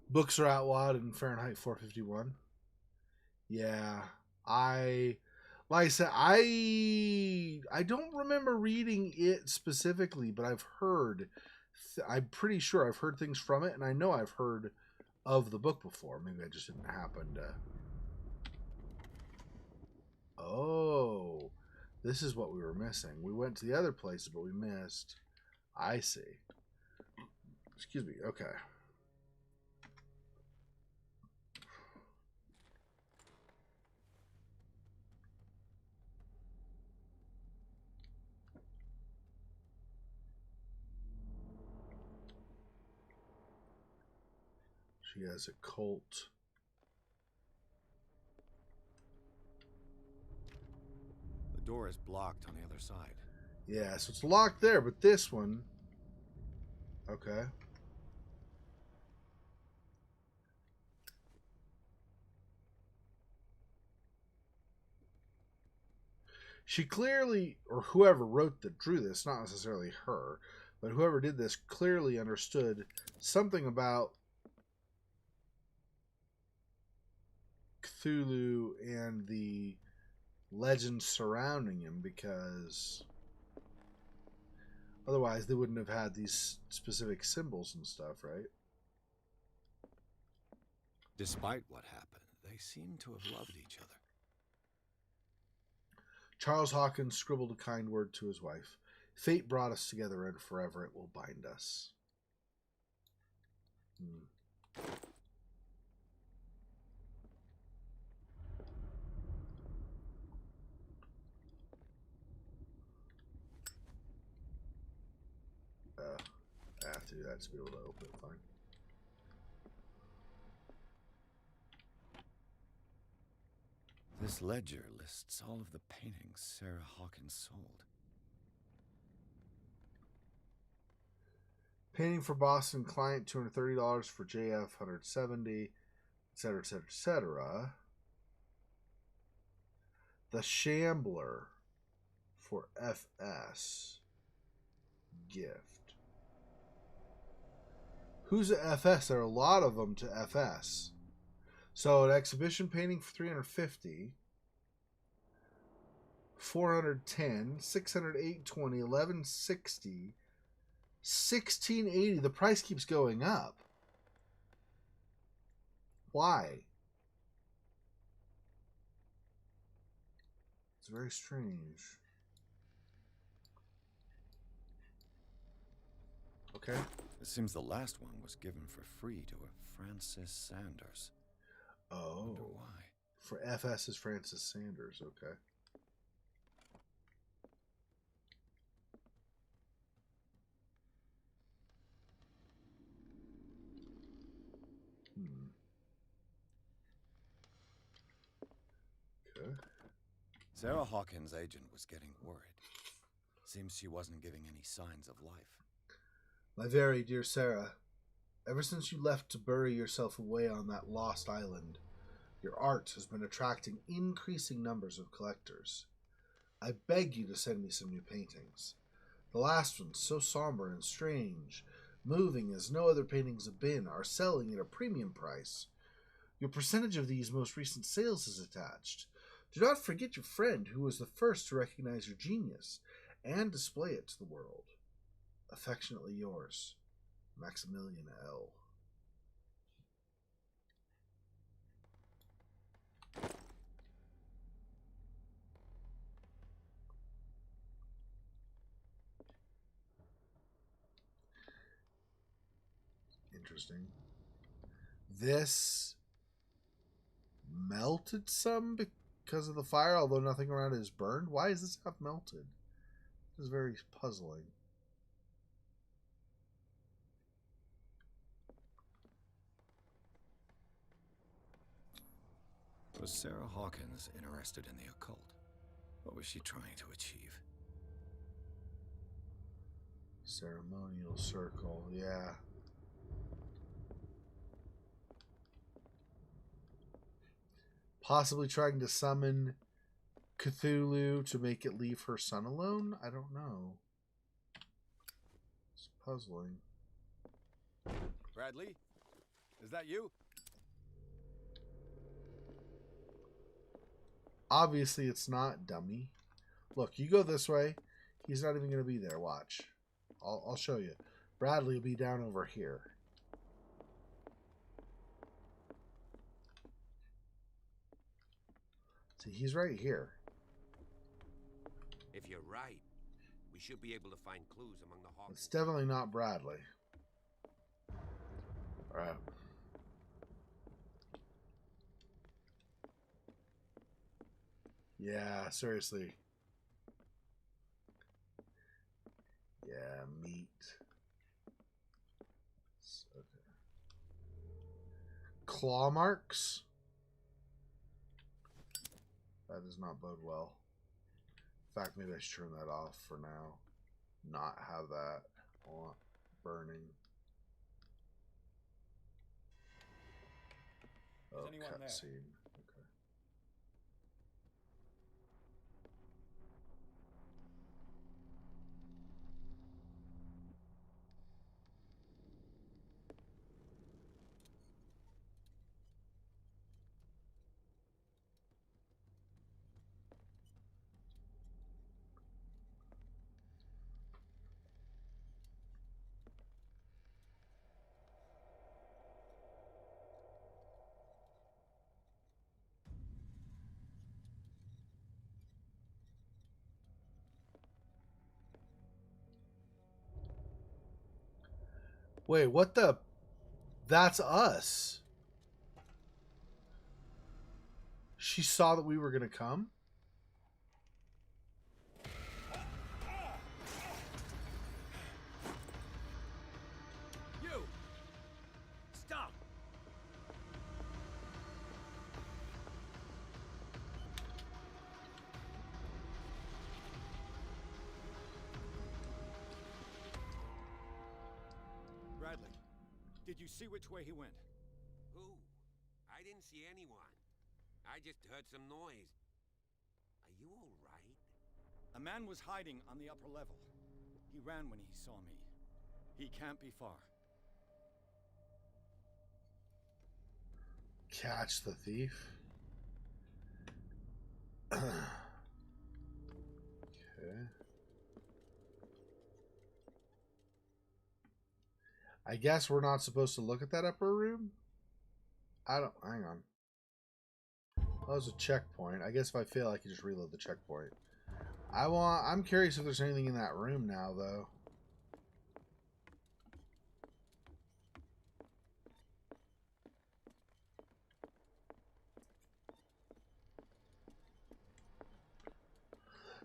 Books are outlawed in Fahrenheit 451. Yeah, like I said, I don't remember reading it specifically, but I've heard. I'm pretty sure I've heard things from it, and I know I've heard of the book before. Maybe I just didn't happen to. Oh, this is what we were missing. We went to the other places, but we missed. I see. Excuse me. Okay. She has a cult. The door is blocked on the other side. Yeah, so it's locked there, but this one... Okay. She clearly, or whoever drew this, not necessarily her, but whoever did this clearly understood something about Cthulhu and the legends surrounding him, because otherwise they wouldn't have had these specific symbols and stuff, right? Despite what happened, they seem to have loved each other. Charles Hawkins scribbled a kind word to his wife. Fate brought us together, and forever it will bind us. I have to do that to be able to open it. Fine. This ledger lists all of the paintings Sarah Hawkins sold. Painting for Boston client, $230 for JF, $170, etc., etc., etc. The Shambler for FS gift. Who's a FS? There are a lot of them to FS. So an exhibition painting for $350, $410, $600, $820, $1160, $1680. The price keeps going up. Why? It's very strange. Okay. It seems the last one was given for free to a Francis Sanders. Oh. Wonder why. For FS is Francis Sanders. Okay. Okay. Sarah Hawkins' agent was getting worried. Seems she wasn't giving any signs of life. My very dear Sarah, ever since you left to bury yourself away on that lost island, your art has been attracting increasing numbers of collectors. I beg you to send me some new paintings. The last one, so somber and strange, moving as no other paintings have been, are selling at a premium price. Your percentage of these most recent sales is attached. Do not forget your friend who was the first to recognize your genius and display it to the world. Affectionately yours, Maximilian L. Interesting. This melted some because of the fire, although nothing around it is burned. Why is this half melted? This is very puzzling. Was Sarah Hawkins interested in the occult? What was she trying to achieve? Ceremonial circle, yeah. Possibly trying to summon Cthulhu to make it leave her son alone? I don't know. It's puzzling. Bradley? Is that you? Obviously, it's not, dummy. Look, you go this way. He's not even going to be there. Watch. I'll show you. Bradley will be down over here. See, he's right here. If you're right, we should be able to find clues among the Hawkins. It's definitely not Bradley. All right. Yeah, seriously. Yeah, meat. Okay. Claw marks. That does not bode well. In fact, maybe I should turn that off for now. Not have that on burning. Oh, cutscene. Okay. Wait, what the? That's us. She saw that we were going to come? You! Stop! Bradley, did you see which way he went? Who? I didn't see anyone. I just heard some noise. Are you all right? A man was hiding on the upper level. He ran when he saw me. He can't be far. Catch the thief. Okay. I guess we're not supposed to look at that upper room? Hang on. That was a checkpoint. I guess if I fail, I can just reload the checkpoint. I'm curious if there's anything in that room now, though.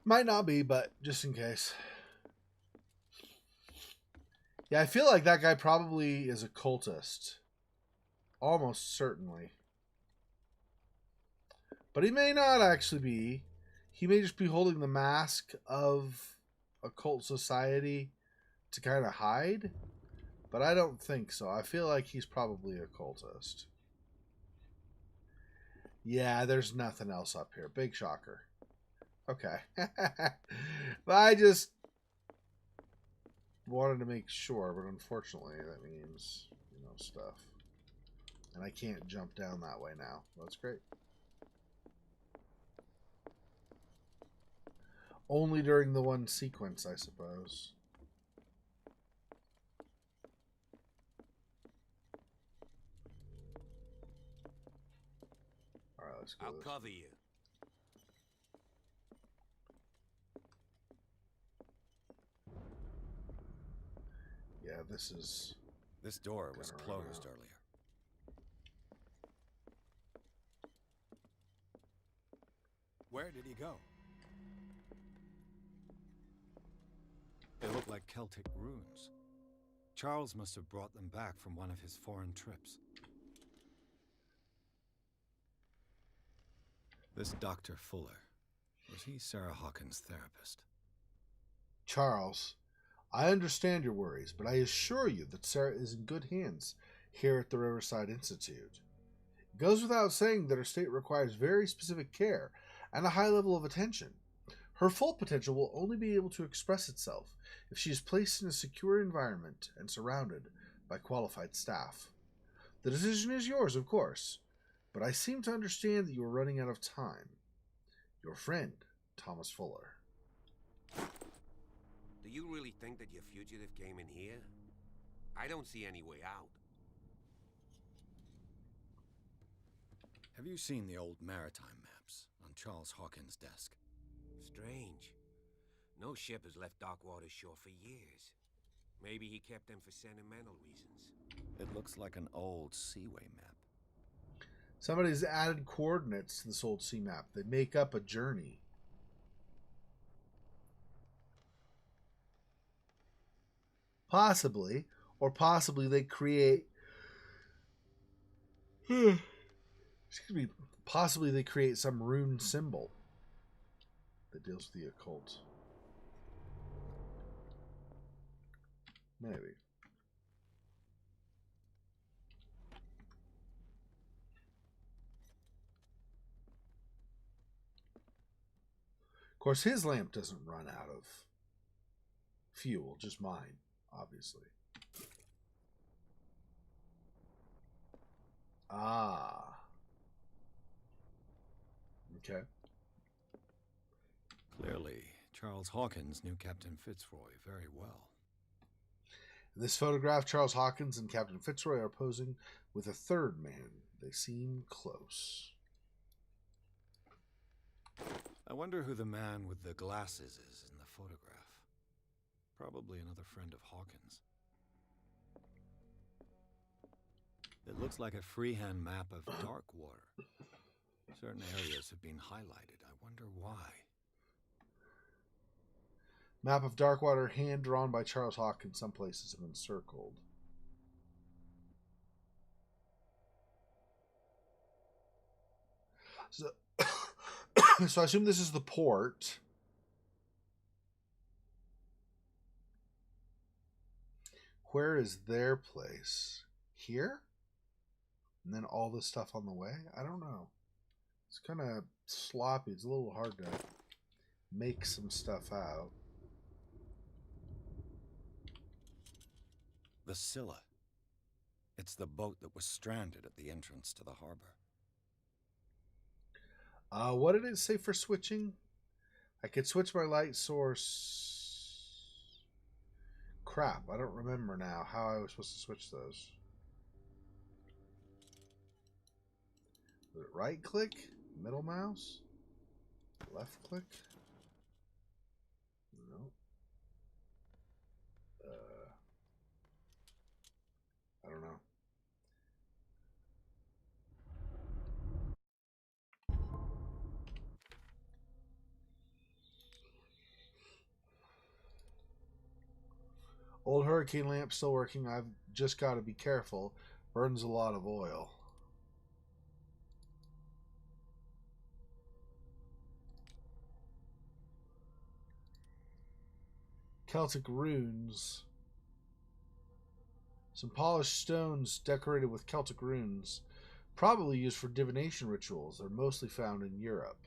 Might not be, but just in case. Yeah, I feel like that guy probably is a cultist. Almost certainly. But he may not actually be. He may just be holding the mask of a cult society to kind of hide. But I don't think so. I feel like he's probably a cultist. Yeah, there's nothing else up here. Big shocker. Okay. But wanted to make sure, but unfortunately that means, you know, stuff. And I can't jump down that way now. That's great. Only during the one sequence, I suppose. Alright, let's go. I'll cover you. Yeah, this is... This door was closed earlier. Where did he go? They look like Celtic runes. Charles must have brought them back from one of his foreign trips. This Dr. Fuller, was he Sarah Hawkins' therapist? Charles, I understand your worries, but I assure you that Sarah is in good hands here at the Riverside Institute. It goes without saying that her state requires very specific care and a high level of attention. Her full potential will only be able to express itself if she is placed in a secure environment and surrounded by qualified staff. The decision is yours, of course, but I seem to understand that you are running out of time. Your friend, Thomas Fuller. Do you really think that your fugitive came in here? I don't see any way out. Have you seen the old maritime maps on Charles Hawkins' desk? Strange. No ship has left Darkwater shore for years. Maybe he kept them for sentimental reasons. It looks like an old seaway map. Somebody's added coordinates to this old sea map. They make up a journey. Possibly. Or possibly they create... Excuse me. Possibly they create some rune symbol that deals with the occult. Maybe. Of course, his lamp doesn't run out of fuel, just mine, obviously. Ah. Okay. Clearly, Charles Hawkins knew Captain Fitzroy very well. In this photograph, Charles Hawkins and Captain Fitzroy are posing with a third man. They seem close. I wonder who the man with the glasses is in the photograph. Probably another friend of Hawkins. It looks like a freehand map of Darkwater. Certain areas have been highlighted. I wonder why. Map of Darkwater, hand drawn by Charles Hawkins. Some places have been circled. So, so I assume this is the port. Where is their place? Here? And then all this stuff on the way? I don't know. It's kind of sloppy. It's a little hard to make some stuff out. The Scylla. It's the boat that was stranded at the entrance to the harbor. What did it say for switching? I could switch my light source. Crap, I don't remember now how I was supposed to switch those. Was it right click? Middle mouse? Left click? No. I don't know. Old hurricane lamp still working. I've just got to be careful. Burns a lot of oil. Celtic runes. Some polished stones decorated with Celtic runes. Probably used for divination rituals. They're mostly found in Europe.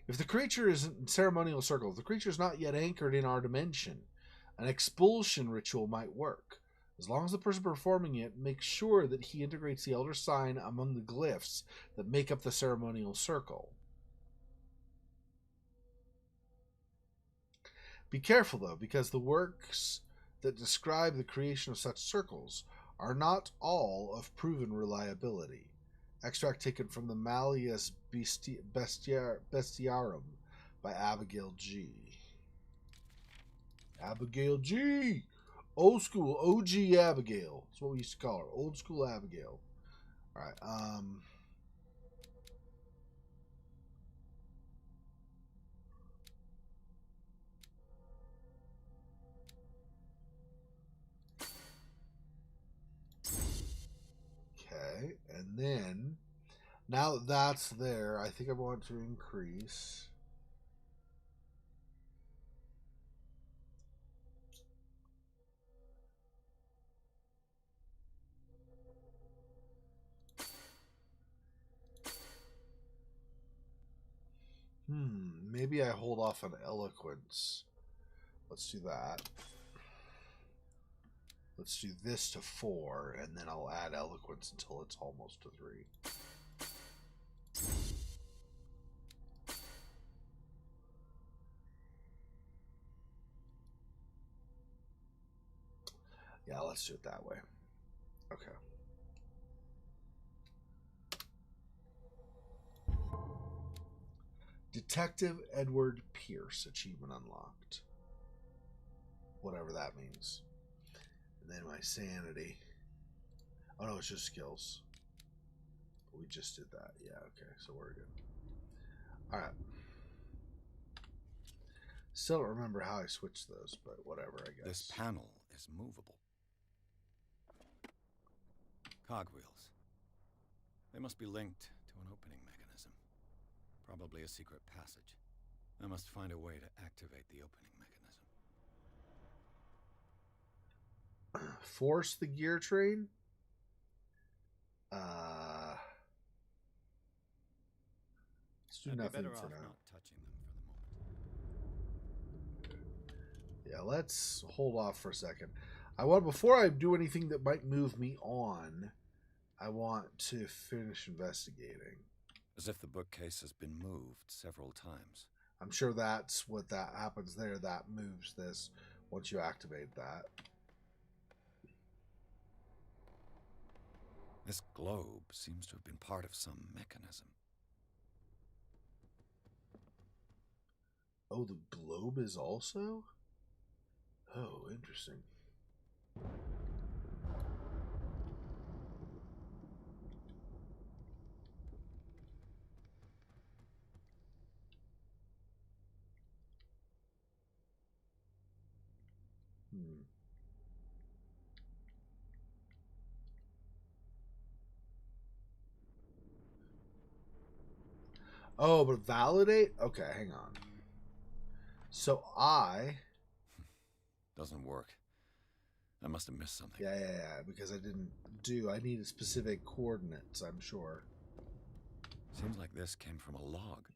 If the creature is in ceremonial circle, if the creature is not yet anchored in our dimension, an expulsion ritual might work. As long as the person performing it makes sure that he integrates the Elder Sign among the glyphs that make up the ceremonial circle. Be careful, though, because the works that describe the creation of such circles are not all of proven reliability. Extract taken from the Malleus Bestiarum by Abigail G. Abigail G! Old school, OG Abigail. That's what we used to call her. Old school Abigail. Alright, okay, and then now that that's there, I think I want to increase. Maybe I hold off on eloquence. Let's do that. Let's do this to 4, and then I'll add eloquence until it's almost to 3. Yeah, let's do it that way. Okay. Detective Edward Pierce, achievement unlocked. Whatever that means. And then my sanity. Oh no, it's just skills. We just did that. Yeah, okay, so we're good. Alright. Still don't remember how I switched those, but whatever, I guess. This panel is movable. Cogwheels. They must be linked to an opening mechanism. Probably a secret passage. I must find a way to activate the opening mechanism. Force the gear train? Let's do nothing for now. Not touching them for the moment. Yeah, let's hold off for a second. Before I do anything that might move me on, I want to finish investigating. As if the bookcase has been moved several times. I'm sure that's what that happens there. That moves this once you activate that. This globe seems to have been part of some mechanism. Oh, the globe is also? Oh, interesting. Oh, but validate? Okay, hang on. So Doesn't work. I must have missed something. Yeah, because I needed specific coordinates, I'm sure. Seems like this came from a log.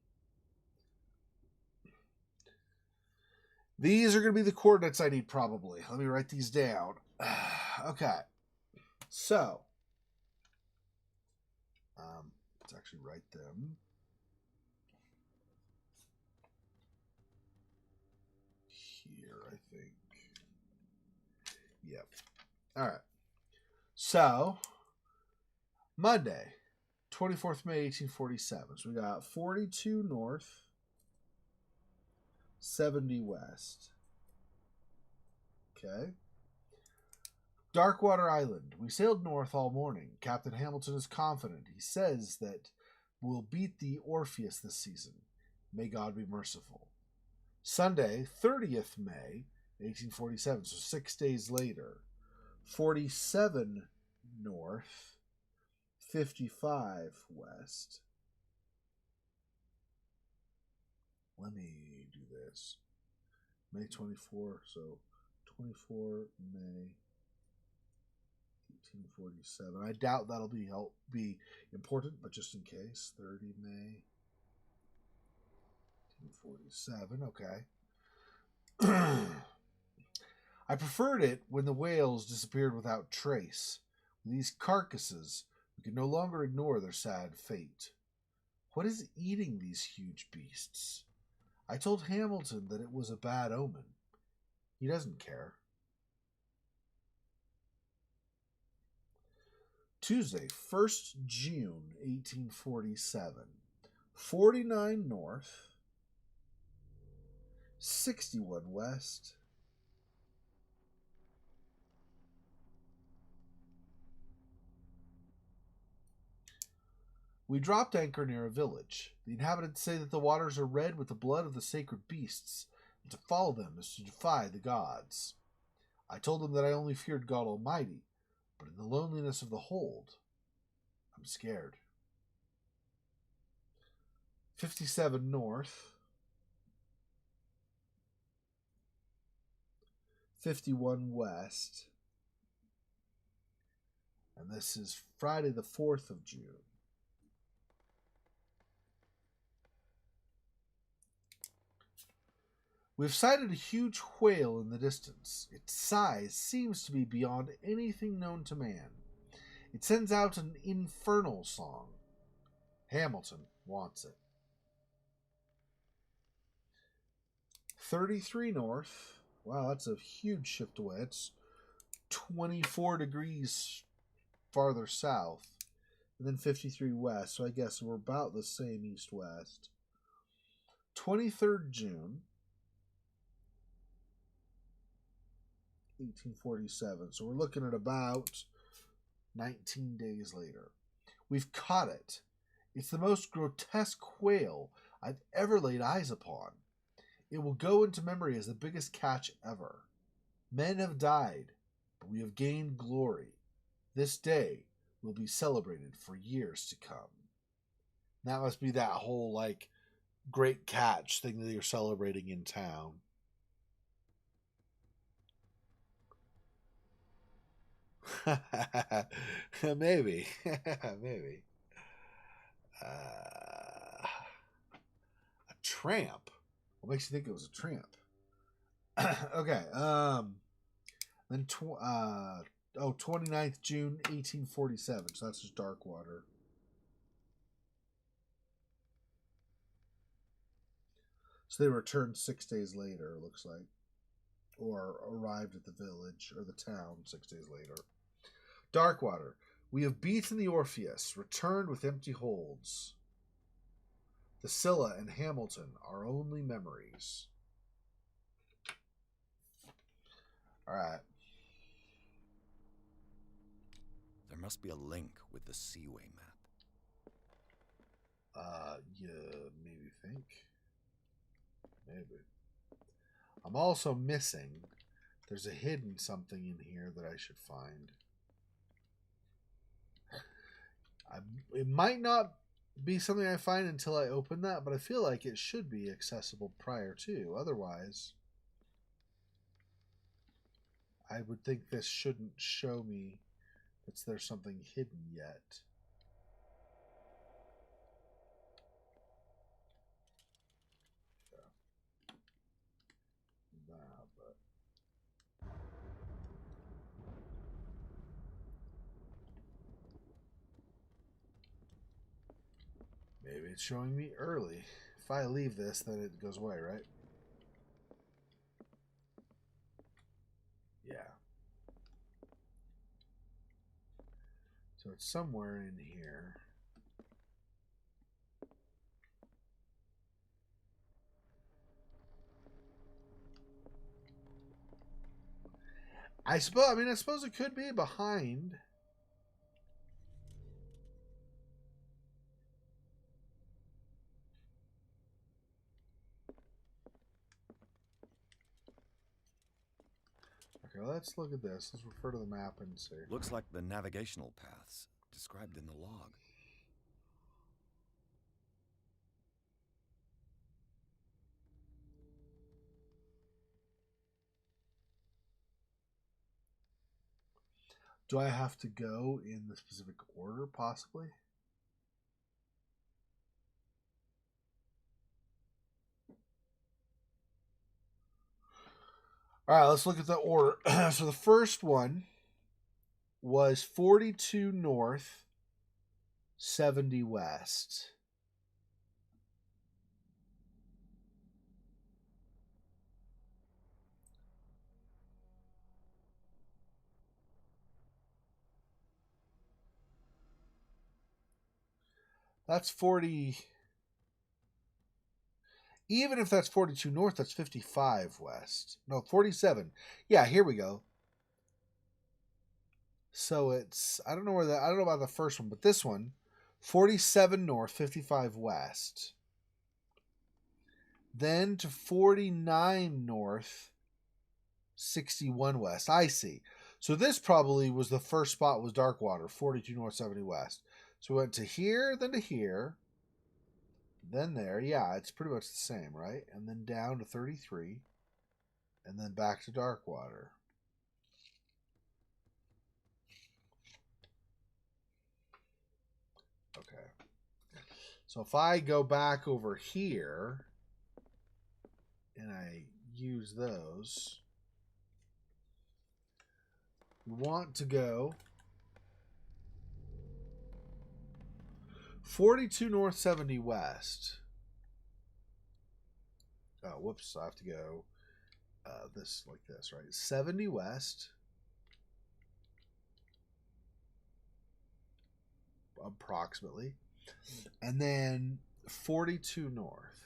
These are going to be the coordinates I need, probably. Let me write these down. Okay. So, let's actually write them. Here, I think. Yep. All right. So, Monday, 24th May, 1847. So we got 42 north, 70 west. Okay. Darkwater Island. We sailed north all morning. Captain Hamilton is confident. He says that we'll beat the Orpheus this season. May God be merciful. Sunday, 30th May, 1847. So 6 days later. 47 north, 55 west. Let me do this. May 24, so 24 May 1847. I doubt that'll be important, but just in case. 30 May 1847, okay. I preferred it when the whales disappeared without trace. With these carcasses, we could no longer ignore their sad fate. What is eating these huge beasts? I told Hamilton that it was a bad omen. He doesn't care. Tuesday, 1st June, 1847. 49 north, 61 west. We dropped anchor near a village. The inhabitants say that the waters are red with the blood of the sacred beasts, and to follow them is to defy the gods. I told them that I only feared God Almighty, but in the loneliness of the hold, I'm scared. 57 north, 51 west, and this is Friday the 4th of June. We've sighted a huge whale in the distance. Its size seems to be beyond anything known to man. It sends out an infernal song. Hamilton wants it. 33 north. Wow, that's a huge shift away. It's 24 degrees farther south. And then 53 west, so I guess we're about the same east-west. 23rd June, 1847. So we're looking at about 19 days later. We've caught it. It's the most grotesque whale I've ever laid eyes upon. It will go into memory as the biggest catch ever. Men have died, but we have gained glory. This day will be celebrated for years to come. That must be that whole, like, great catch thing that you're celebrating in town. Maybe. Maybe. A tramp. What makes you think it was a tramp? Okay. Then 29th June 1847. So that's just Darkwater. So they returned 6 days later, it looks like. Or arrived at the village or the town 6 days later. Darkwater. We have beaten the Orpheus, returned with empty holds. The Scylla and Hamilton are only memories. Alright. There must be a link with the Seaway map. You maybe think? Maybe. I'm also missing. There's a hidden something in here that I should find. It might not be something I find until I open that, but I feel like it should be accessible prior to. Otherwise, I would think this shouldn't show me that there's something hidden yet. Maybe it's showing me early. If I leave this, then it goes away, right? Yeah. So it's somewhere in here. I suppose it could be behind. Okay, let's look at this. Let's refer to the map and see. Looks like the navigational paths described in the log. Do I have to go in the specific order, possibly? All right, let's look at the order. So the first one was 42 north, 70 west. That's 40. Even if that's 42 north, that's 55 west. No, 47. Yeah, here we go. So it's, I don't know about the first one, but this one, 47 north, 55 west. Then to 49 north, 61 west. I see. So this probably was the first spot was Darkwater, 42 north, 70 west. So we went to here, then to here, then there. Yeah, it's pretty much the same, right? And then down to 33, and then back to Darkwater. Okay. So if I go back over here and I use those, we want to go 42 north, 70 west. Oh, whoops. I have to go this like this, right? 70 west. Approximately. And then 42 north.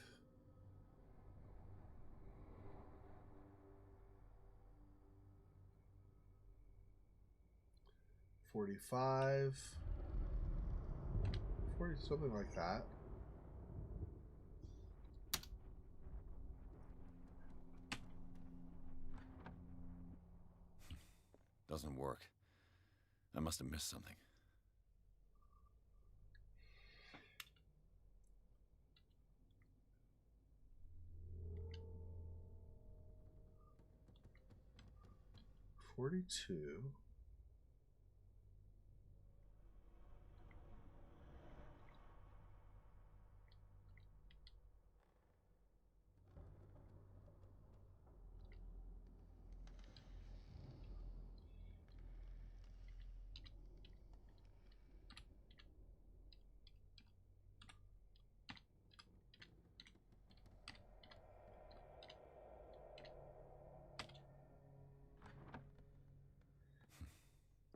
45. 40, something like that. Doesn't work. I must have missed something. $42.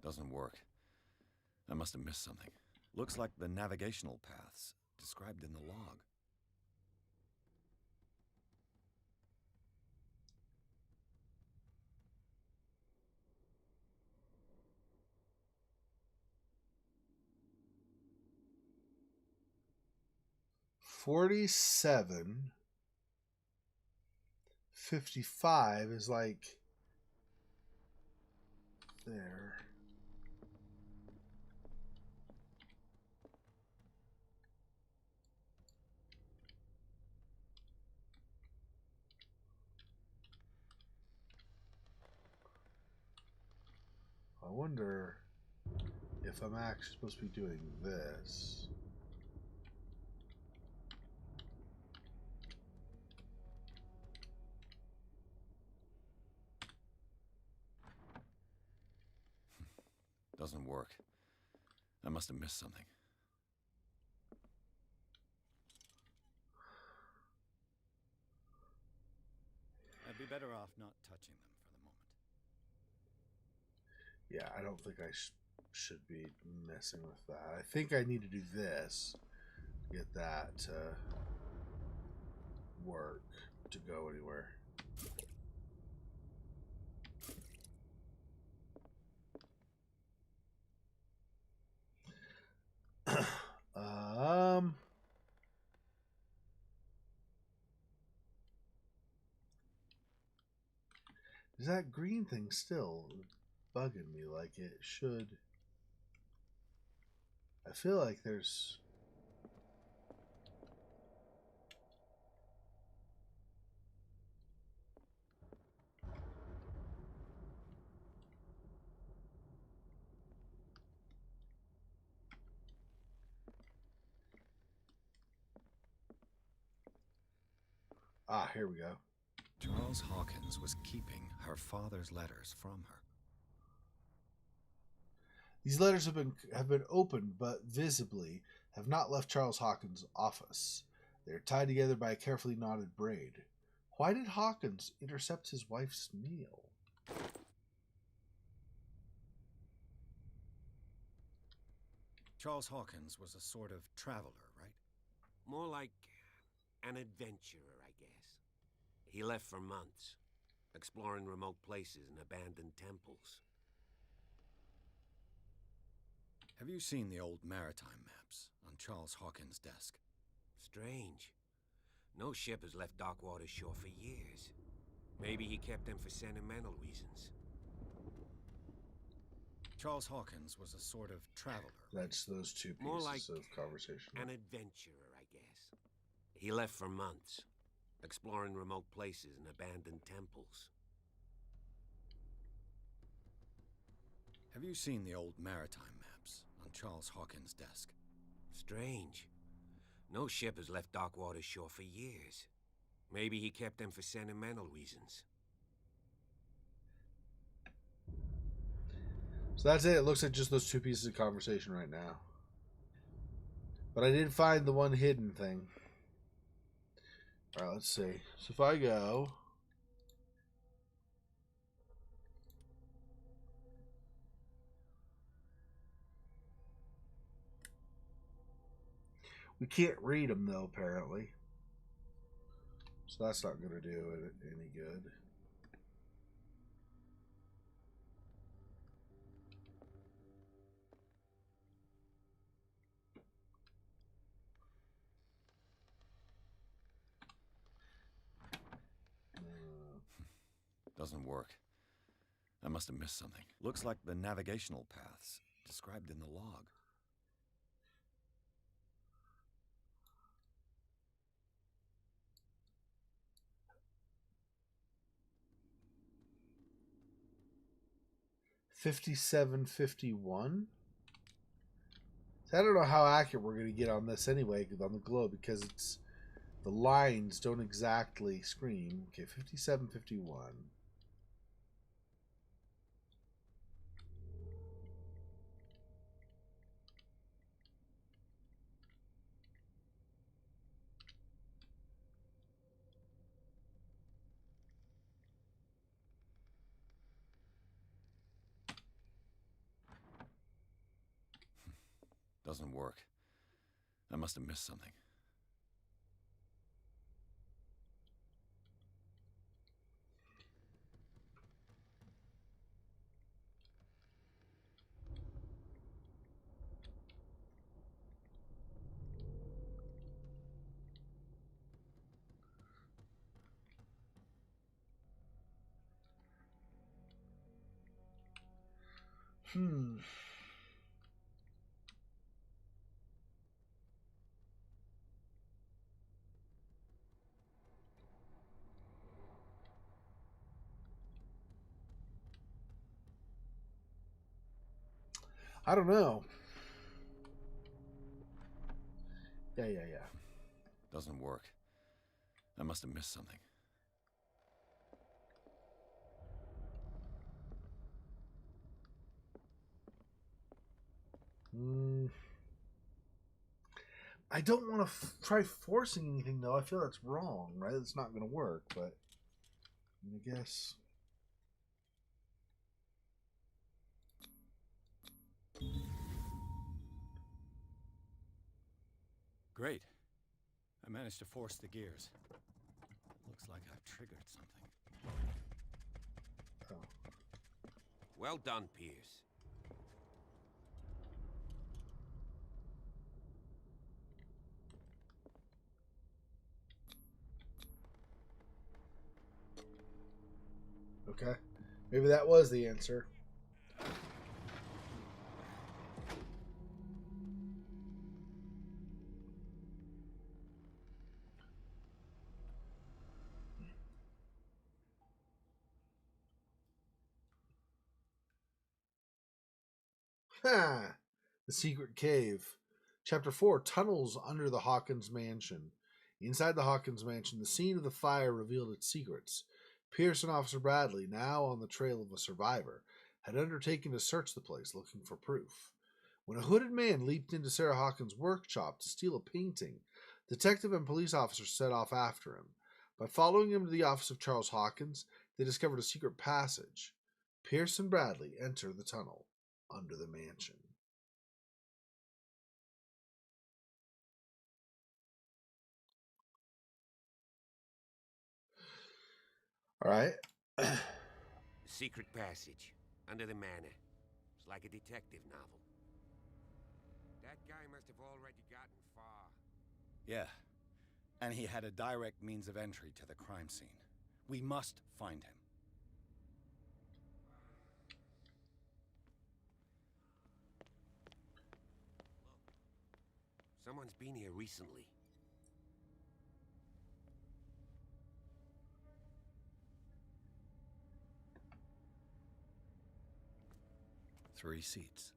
Doesn't work. I must have missed something. Looks like the navigational paths described in the log. $47. 55 is like there. I wonder if I'm actually supposed to be doing this. Doesn't work. I must have missed something. I'd be better off not touching them for the moment. Yeah, I don't think I should be messing with that. I think I need to do this. Get that to work, to go anywhere. Is that green thing still bugging me like it should? I feel like there's... Ah, here we go. Draw Charles Hawkins was keeping her father's letters from her. These letters have been opened, but visibly have not left Charles Hawkins' office. They are tied together by a carefully knotted braid. Why did Hawkins intercept his wife's meal? Charles Hawkins was a sort of traveler, right? More like an adventurer, I guess. He left for months, exploring remote places and abandoned temples. Have you seen the old maritime maps on Charles Hawkins' desk? Strange. No ship has left Darkwater shore for years. Maybe he kept them for sentimental reasons. Charles Hawkins was a sort of traveler. That's those two More pieces like of conversation. an adventurer, I guess. He left for months, exploring remote places and abandoned temples. Have you seen the old maritime maps on Charles Hawkins' desk? Strange. No ship has left Darkwater shore for years. Maybe he kept them for sentimental reasons. So that's it. It looks like just those two pieces of conversation right now. But I did find the one hidden thing. All right, let's see. So if I go... We can't read them, though, apparently. So that's not going to do it any good. Doesn't work. I must have missed something. Looks like the navigational paths described in the log. $57.51. I don't know how accurate we're going to get on this anyway, on the globe, because it's the lines don't exactly scream. Okay, 57.51. Doesn't work. I must have missed something. I don't know. Yeah. Doesn't work. I must have missed something. I don't want to try forcing anything, though. I feel that's wrong, right? It's not going to work, but I guess... Great. I managed to force the gears. Looks like I've triggered something. Oh. Well done, Pierce. Okay. Maybe that was the answer. Ha! The Secret Cave. Chapter 4, Tunnels Under the Hawkins Mansion. Inside the Hawkins Mansion, the scene of the fire revealed its secrets. Pierce and Officer Bradley, now on the trail of a survivor, had undertaken to search the place looking for proof. When a hooded man leaped into Sarah Hawkins' workshop to steal a painting, detective and police officers set off after him. By following him to the office of Charles Hawkins, they discovered a secret passage. Pierce and Bradley enter the tunnel under the mansion. All right. Secret passage under the manor. It's like a detective novel. That guy must have already gotten far. Yeah, and he had a direct means of entry to the crime scene. We must find him. Someone's been here recently. Three seats.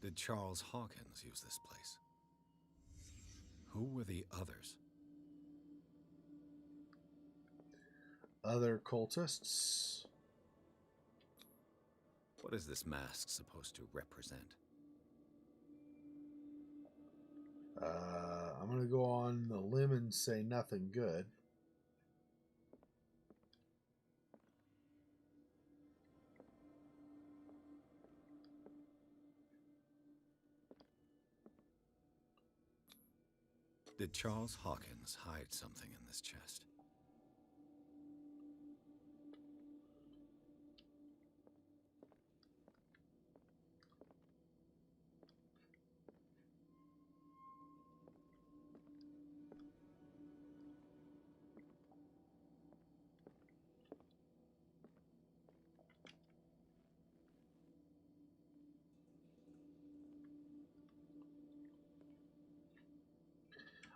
Did Charles Hawkins use this place? Who were the others? Other cultists? What is this mask supposed to represent? I'm going to go on the limb and say nothing good. Did Charles Hawkins hide something in this chest?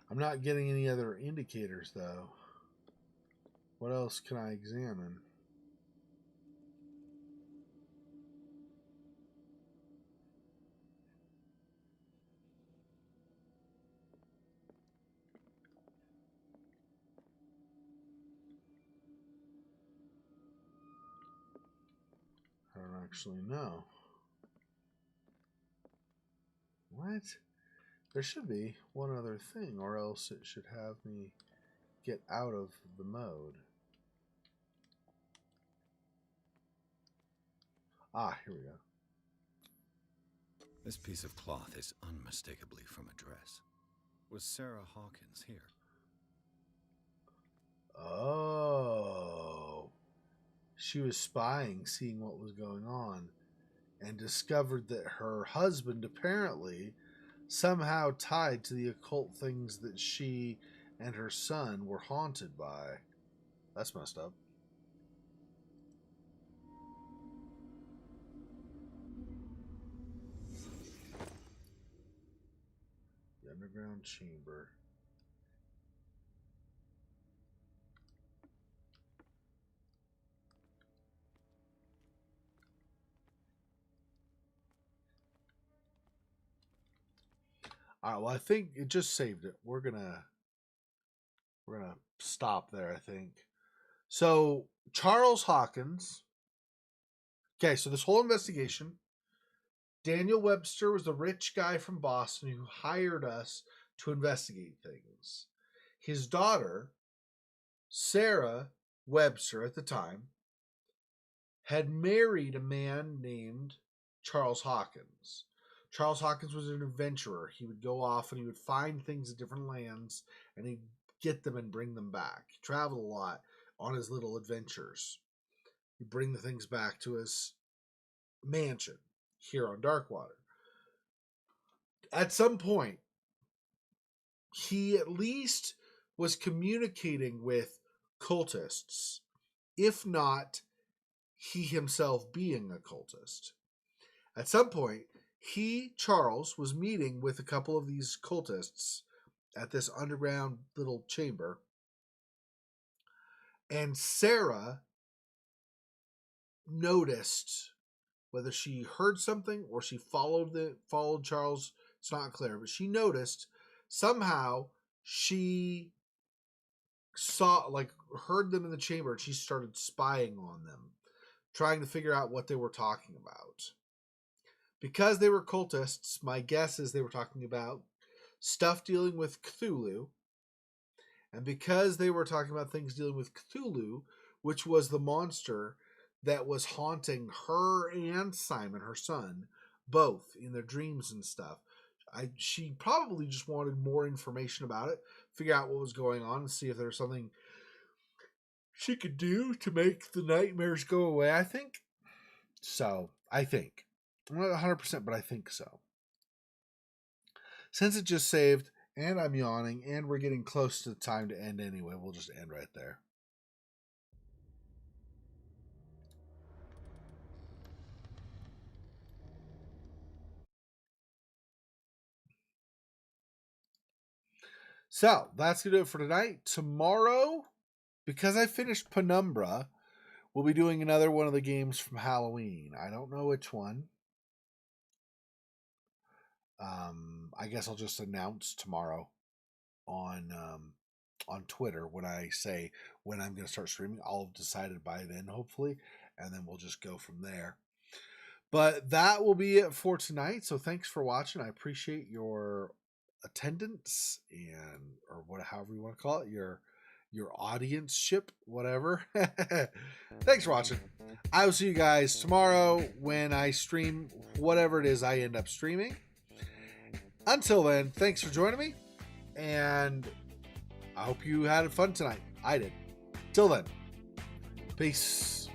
I'm not getting any other indicators, though. What else can I examine? I don't actually know. What? There should be one other thing, or else it should have me get out of the mode. Ah, here we go. This piece of cloth is unmistakably from a dress. Was Sarah Hawkins here? Oh. She was spying, seeing what was going on, and discovered that her husband apparently somehow tied to the occult things that she and her son were haunted by. That's messed up. The underground chamber. All right, well, I think it just saved it. We're gonna stop there, I think. So Charles Hawkins. Okay, so this whole investigation, Daniel Webster was the rich guy from Boston who hired us to investigate things. His daughter, Sarah Webster, at the time, had married a man named Charles Hawkins. Charles Hawkins was an adventurer. He would go off and he would find things in different lands and he'd get them and bring them back. He traveled a lot on his little adventures. He'd bring the things back to his mansion here on Darkwater. At some point, he at least was communicating with cultists, if not he himself being a cultist. At some point, Charles, was meeting with a couple of these cultists at this underground little chamber. And Sarah noticed, whether she heard something or she followed Charles, it's not clear, but she noticed somehow she saw, like, heard them in the chamber, and she started spying on them, trying to figure out what they were talking about. Because they were cultists, my guess is they were talking about stuff dealing with Cthulhu. And because they were talking about things dealing with Cthulhu, which was the monster that was haunting her and Simon, her son, both in their dreams and stuff, she probably just wanted more information about it, figure out what was going on, and see if there was something she could do to make the nightmares go away, I think. So, I think. I'm not 100%, but I think so. Since it just saved, and I'm yawning, and we're getting close to the time to end anyway, we'll just end right there. So, that's going to do it for tonight. Tomorrow, because I finished Penumbra, we'll be doing another one of the games from Halloween. I don't know which one. I guess I'll just announce tomorrow on Twitter when I say when I'm going to start streaming. I'll have decided by then, hopefully, and then we'll just go from there. But that will be it for tonight. So thanks for watching. I appreciate your attendance or however you want to call it, your audience-ship, whatever. Thanks for watching. I will see you guys tomorrow when I stream whatever it is I end up streaming. Until then, thanks for joining me, and I hope you had fun tonight. I did. Till then, peace.